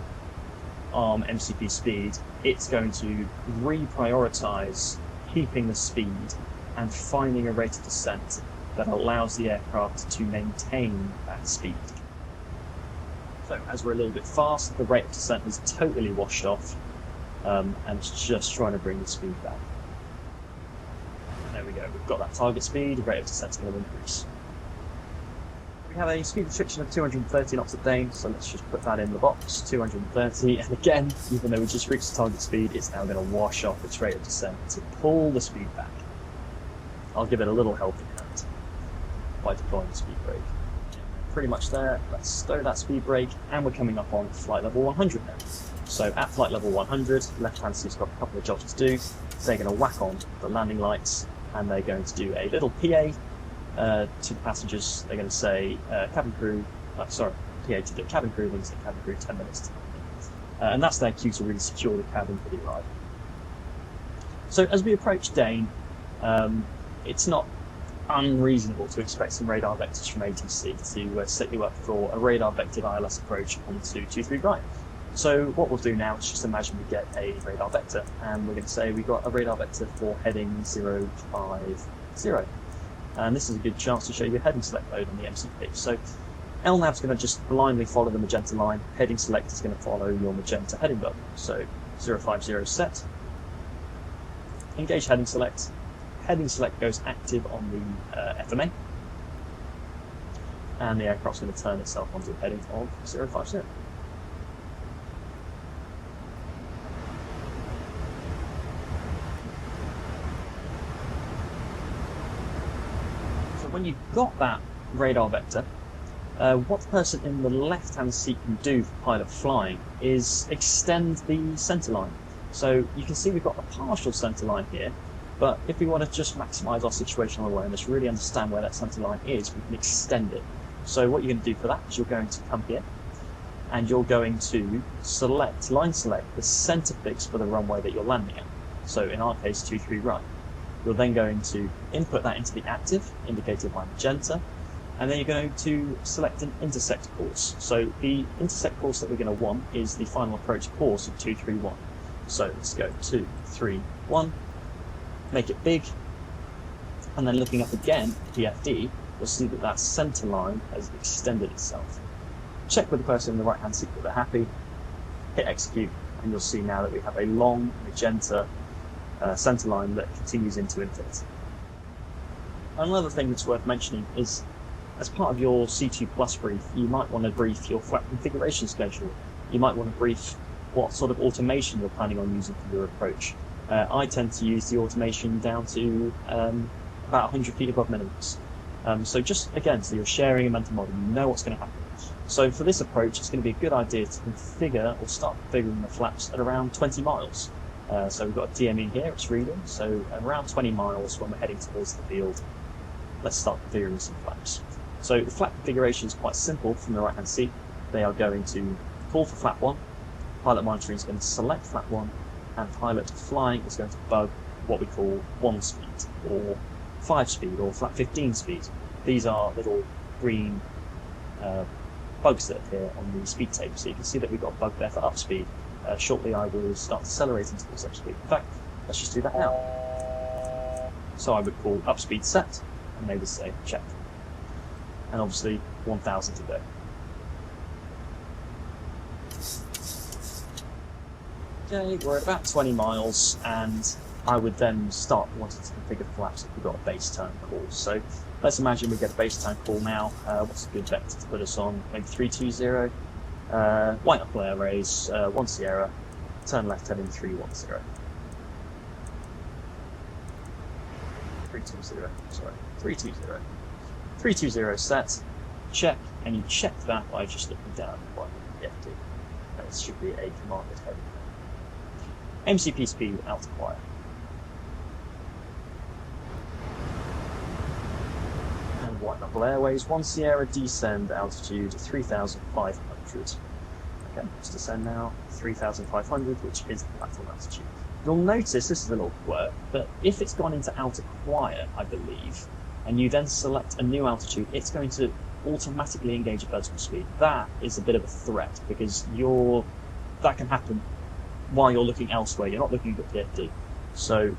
A: MCP speed, it's going to reprioritize keeping the speed and finding a rate of descent that allows the aircraft to maintain that speed. So as we're a little bit fast, the rate of descent is totally washed off, and it's just trying to bring the speed back. There we go, we've got that target speed, the rate of descent is going to increase. We have a speed restriction of 230 knots a day, so let's just put that in the box, 230, and again, even though we just reached the target speed, it's now going to wash off its rate of descent to pull the speed back. I'll give it a little helping hand by deploying the speed brake. Pretty much there, let's stow that speed brake, and we're coming up on flight level 100 now. So at flight level 100, left hand seat's got a couple of jobs to do. They're going to whack on the landing lights, and they're going to do a little PA to the passengers. They're going to say cabin crew, PA to the cabin crew, then say cabin crew 10 minutes. And that's their cue to really secure the cabin for the ride. So as we approach Dane, it's not unreasonable to expect some radar vectors from ATC to set you up for a radar vectored ILS approach onto 23 right. So what we'll do now is just imagine we get a radar vector, and we're going to say we've got a radar vector for heading 050. And this is a good chance to show you a heading select mode on the MCP. So LNAV's going to just blindly follow the magenta line. Heading select is going to follow your magenta heading button. So 050 set. Engage heading select. Heading select goes active on the FMA. And the aircraft's going to turn itself onto a heading of 050. When you've got that radar vector, what the person in the left-hand seat can do for pilot flying is extend the centre line. So you can see we've got a partial centre line here, but if we want to just maximise our situational awareness, really understand where that centre line is, we can extend it. So what you're going to do for that is you're going to come here, and you're going to line select the centre fix for the runway that you're landing at. So in our case, 23 right. You're then going to input that into the active, indicated by magenta, and then you're going to select an intersect course. So the intersect course that we're going to want is the final approach course of 231. So let's go 231, make it big, and then looking up again at PFD, you'll see that that centre line has extended itself. Check with the person in the right hand seat that they're happy, hit execute, and you'll see now that we have a long magenta centre line that continues into infinity. Another thing that's worth mentioning is, as part of your C2 Plus brief, you might want to brief your flight configuration schedule. You might want to brief what sort of automation you're planning on using for your approach. I tend to use the automation down to about 100 feet above minimums. So just again, so you're sharing a mental model, you know what's going to happen. So for this approach, it's going to be a good idea to configure or start configuring the flaps at around 20 miles. So we've got a DME here, it's reading, so around 20 miles when we're heading towards the field, let's start configuring some flaps. So the flap configuration is quite simple from the right hand seat. They are going to call for flap 1, pilot monitoring is going to select flap 1, and pilot flying is going to bug what we call 1 speed, or 5 speed, or flap 15 speed. These are little green bugs that appear on the speed table, so you can see that we've got a bug there for up speed. Shortly I will start accelerating towards up speed. In fact, let's just do that now. So I would call up speed set, and they would say check. And obviously 1000 to go. Okay, we're at about 20 miles, and I would then start wanting to configure flaps if we've got a base turn call. So let's imagine we get a base turn call now. What's a good vector to put us on? Maybe 320. White knuckle air raise, 1 Sierra, turn left heading 310. 320, sorry, 320. 320 set, check, and you check that by just looking down by the FD. That should be a commanded heading. MCP speed out to quiet. And white knuckle airways, 1 Sierra, descend altitude 3,500. Okay, let's descend now, 3,500, which is the platform altitude. You'll notice, this is a little quirk, but if it's gone into outer quiet, I believe, and you then select a new altitude, it's going to automatically engage at vertical speed. That is a bit of a threat, because that can happen while you're looking elsewhere. You're not looking at the PFD. So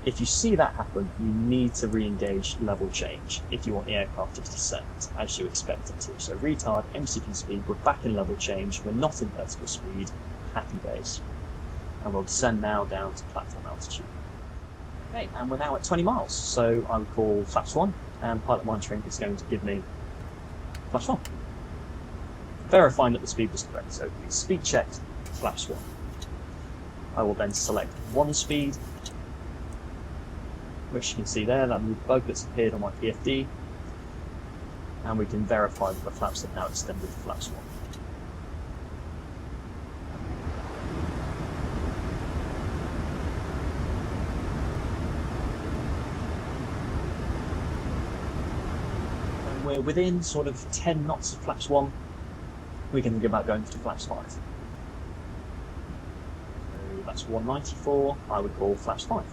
A: if you see that happen, you need to re-engage level change if you want the aircraft to descend as you expect it to. So retard, MCP speed, we're back in level change, we're not in vertical speed, happy days. And we'll descend now down to platform altitude. Okay, and we're now at 20 miles, so I would call flaps 1, and pilot monitoring is going to give me flaps 1. Verifying that the speed was correct, so we speed checked, flaps 1. I will then select 1 speed, which you can see there, that new bug that's appeared on my PFD, and we can verify that the flaps have now extended to flaps 1. we're within sort of 10 knots of flaps 1, we can think about going to flaps 5. So that's 194, I would call flaps 5.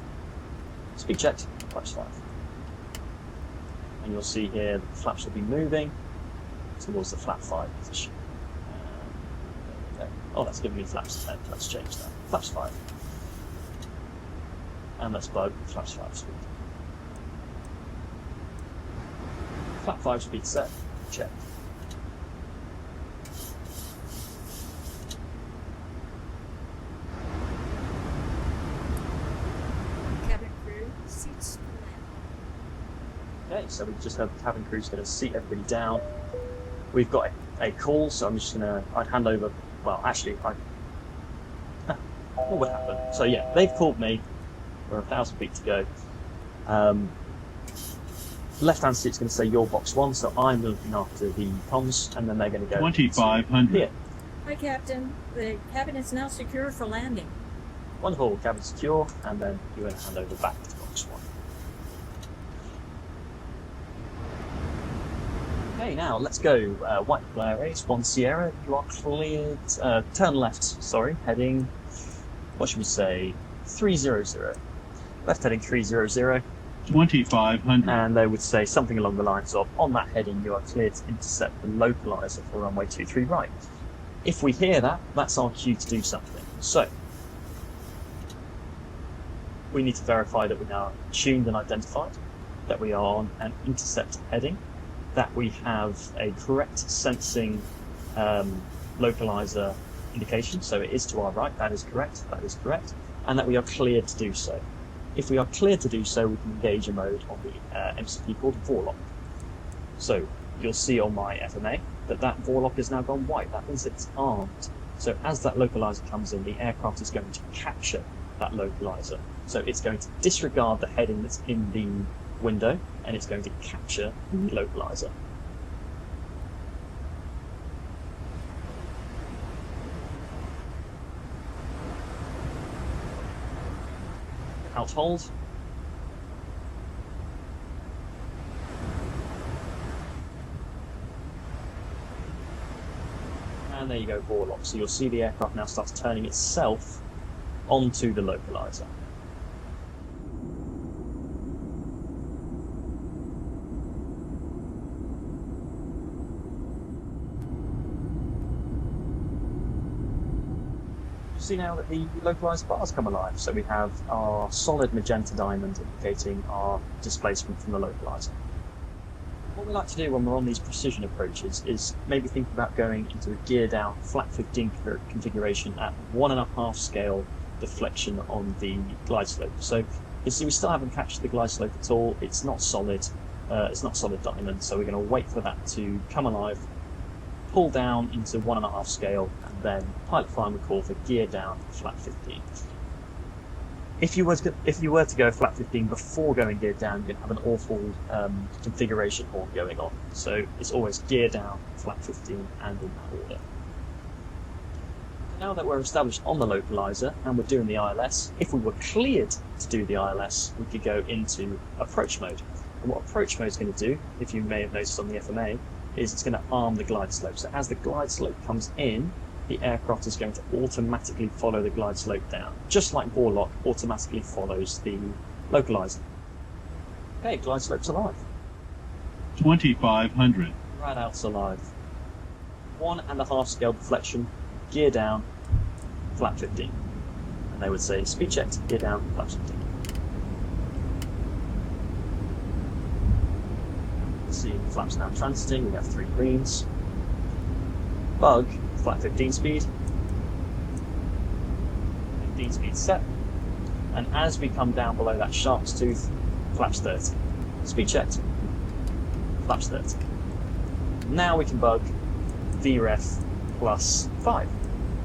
A: Speed checked, flaps 5. And you'll see here that the flaps will be moving towards the flap 5 position. There we go. Oh, that's giving me flaps 10, let's change that. Flaps 5. And let's bug flaps 5 speed. Flap 5 speed set, check.
D: Cabin crew, seats for land.
A: Okay, so we've just had the cabin crew's going to seat everybody down. We've got a call, so I'm just going to, I'd hand over, well, actually, what would happen? So yeah, they've called me, we're 1,000 feet to go. Left-hand seat's going to say you're box 1, so I'm looking after the comms, and then they're going to go
C: 2,500.
A: here.
D: Hi, Captain. The cabin is now secure for landing.
A: Wonderful, cabin secure, and then you're going to hand over back to box 1. Okay, now let's go. White glare race, 1 Sierra, you are cleared. Turn left, sorry, heading, what should we say, 300. Left heading 300.
C: 2,500.
A: And they would say something along the lines of, on that heading you are cleared to intercept the localizer for runway 23 right. If we hear that, that's our cue to do something. So, we need to verify that we are tuned and identified, that we are on an intercept heading, that we have a correct sensing localizer indication, so it is to our right, that is correct, and that we are cleared to do so. If we are cleared to do so, we can engage a mode on the MCP called Vorlock. So you'll see on my FMA that Vorlock has now gone white. That means it's armed. So as that localizer comes in, the aircraft is going to capture that localizer. So it's going to disregard the heading that's in the window, and it's going to capture the localizer. Out hold. And there you go, Vorlock. So you'll see the aircraft now starts turning itself onto the localizer. See now that the localized bars come alive, so we have our solid magenta diamond indicating our displacement from the localizer. What we like to do when we're on these precision approaches is maybe think about going into a gear down flat 15 configuration at 1.5 scale deflection on the glide slope. So you see we still haven't captured the glide slope at all, it's not solid diamond, so we're going to wait for that to come alive, pull down into 1.5 scale, and then pilot flying would call for gear down flat 15. If you were to go flat 15 before going gear down, you're going to have an awful configuration horn going on. So it's always gear down, flat 15, and in that order. Now that we're established on the localizer and we're doing the ILS, if we were cleared to do the ILS, we could go into approach mode. And what approach mode is going to do, if you may have noticed on the FMA, is it's going to arm the glide slope. So as the glide slope comes in, the aircraft is going to automatically follow the glide slope down, just like Vorlock automatically follows the localizer. Okay, glide slope's alive.
C: 2,500.
A: Rad out's alive. 1.5 scale deflection, gear down, flat 15. And they would say speed checked, gear down, flat 15. See the flaps now transiting, we have 3 greens. Bug, flat 15 speed. 15 speed set. And as we come down below that shark's tooth, flaps 30. Speed checked, flaps 30. Now we can bug VREF plus 5.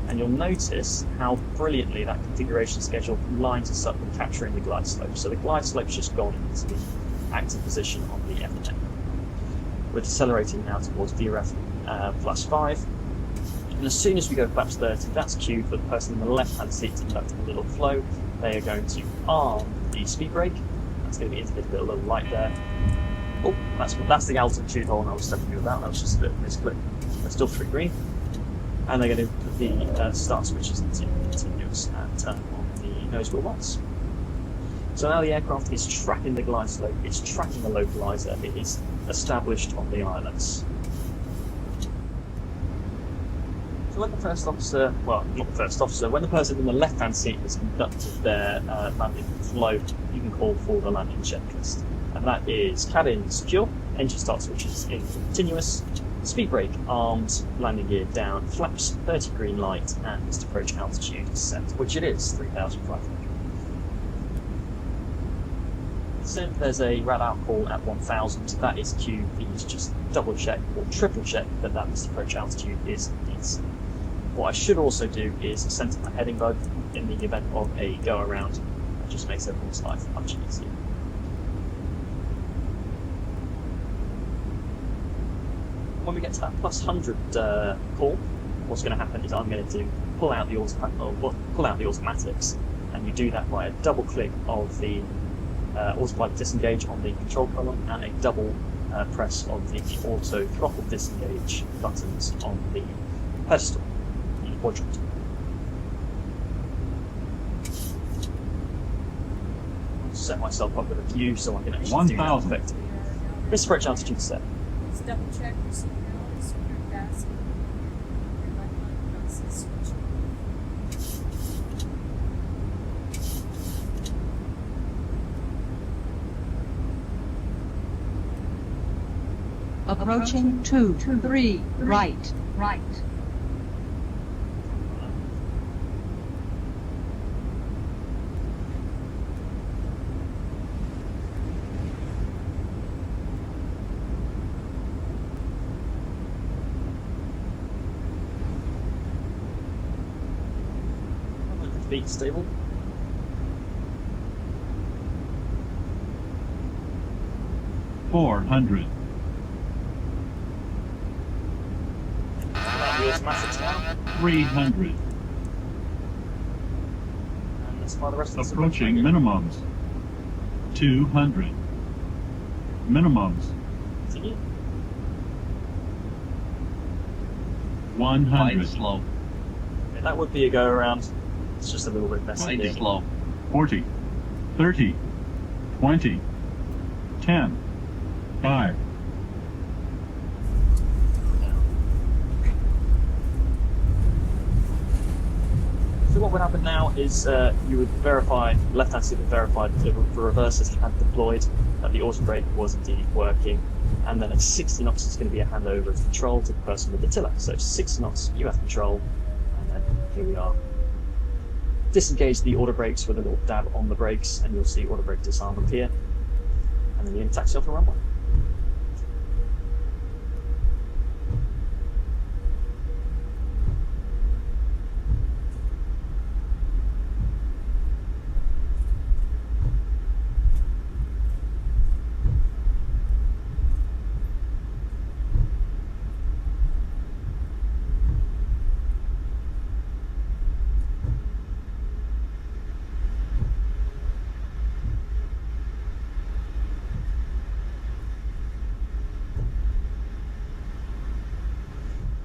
A: And you'll notice how brilliantly that configuration schedule lines us up with capturing the glide slope. So the glide slope's just gone into the active position on the FMA. We're decelerating now towards VREF plus 5. And as soon as we go flaps 30, that's cued for the person in the left-hand seat to conduct a little flow. They are going to arm the speed brake. That's going to be indicated with a little light there. Oh, that's the altitude horn I was telling you about. That was just a bit of a misclick. They're still 3 green. And they're going to put the start switches into continuous and turn on the nose wheel lights. So now the aircraft is tracking the glide slope, it's tracking the localizer, it is established on the ILS. So when the first officer, well, not the first officer, when the person in the left-hand seat has conducted their landing flow, you can call for the landing checklist. And that is cabin secure, engine start switches in continuous, speed brake armed, landing gear down, flaps 30 green light, and missed approach altitude set, which it is, 3,500. So there's a rad out call at 1,000, that is cue. Please just double check or triple check that that missed approach altitude is decent. What I should also do is center my heading bug in the event of a go around. That just makes everyone's life much easier. When we get to that plus 100 call, what's going to happen is I'm going to pull out the automatics, and you do that by a double click of the autopilot disengage on the control column and a double press of the auto throttle disengage buttons on the pedestal, the quadrant. I'll set myself up with a view so I can actually do that effectively. Missed approach altitude set.
D: Let's double check your seatbelt, secure fasten, your left line process switch.
B: Approaching 2, 3, right.
A: Feet stable.
C: $400.
A: The automatics now.
C: $300.
A: And that's by the rest of the
C: Approaching minimums. $200. Minimums.
A: Continue.
C: 100.
E: Slow.
A: Okay, that would be a go around. It's just a little bit messy.
E: Quite slow.
C: 40. 30. 20. 10. 5.
A: So what would happen now is you would verify, left-hand side would verify that the reversers had deployed, that the auto brake was indeed working, and then at 60 knots it's going to be a handover of control to the person with the tiller. So 60 knots, you have control, and then here we are. Disengage the auto brakes with a little dab on the brakes, and you'll see auto brake disarm appear, and then you're going to taxi off the runway.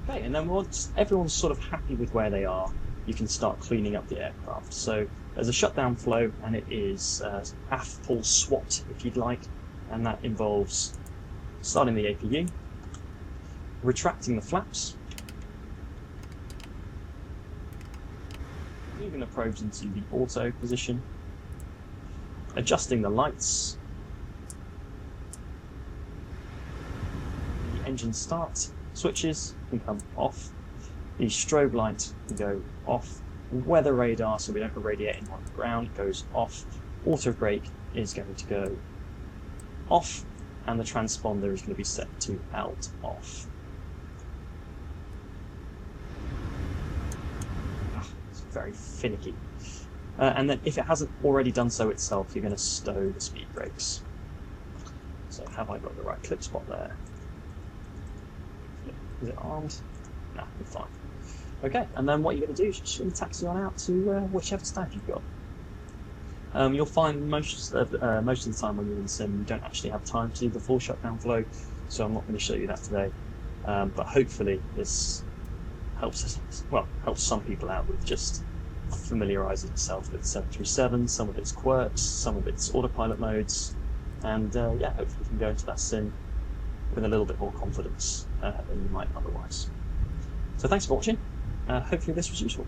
A: Okay, and then once everyone's sort of happy with where they are, you can start cleaning up the aircraft. So there's a shutdown flow, and it is aft pull SWAT, if you'd like, and that involves starting the APU, retracting the flaps, moving the probes into the auto position, adjusting the lights, the engine start switches can come off, the strobe light can go off, weather radar, so we don't irradiate anyone on the ground, goes off, auto brake is going to go off, and the transponder is going to be set to out off. It's very finicky. And then if it hasn't already done so itself, you're going to stow the speed brakes. So have I got the right clip spot there? Is it armed? No, we're fine. Okay, and then what you're going to do is just taxi on out to whichever stand you've got. You'll find most of the time when you're in the sim, you don't actually have time to do the full shutdown flow, so I'm not going to show you that today. But hopefully this helps some people out with just familiarising yourself with 737, some of its quirks, some of its autopilot modes, and yeah, hopefully you can go into that sim with a little bit more confidence than you might otherwise. So thanks for watching. Hopefully this was useful.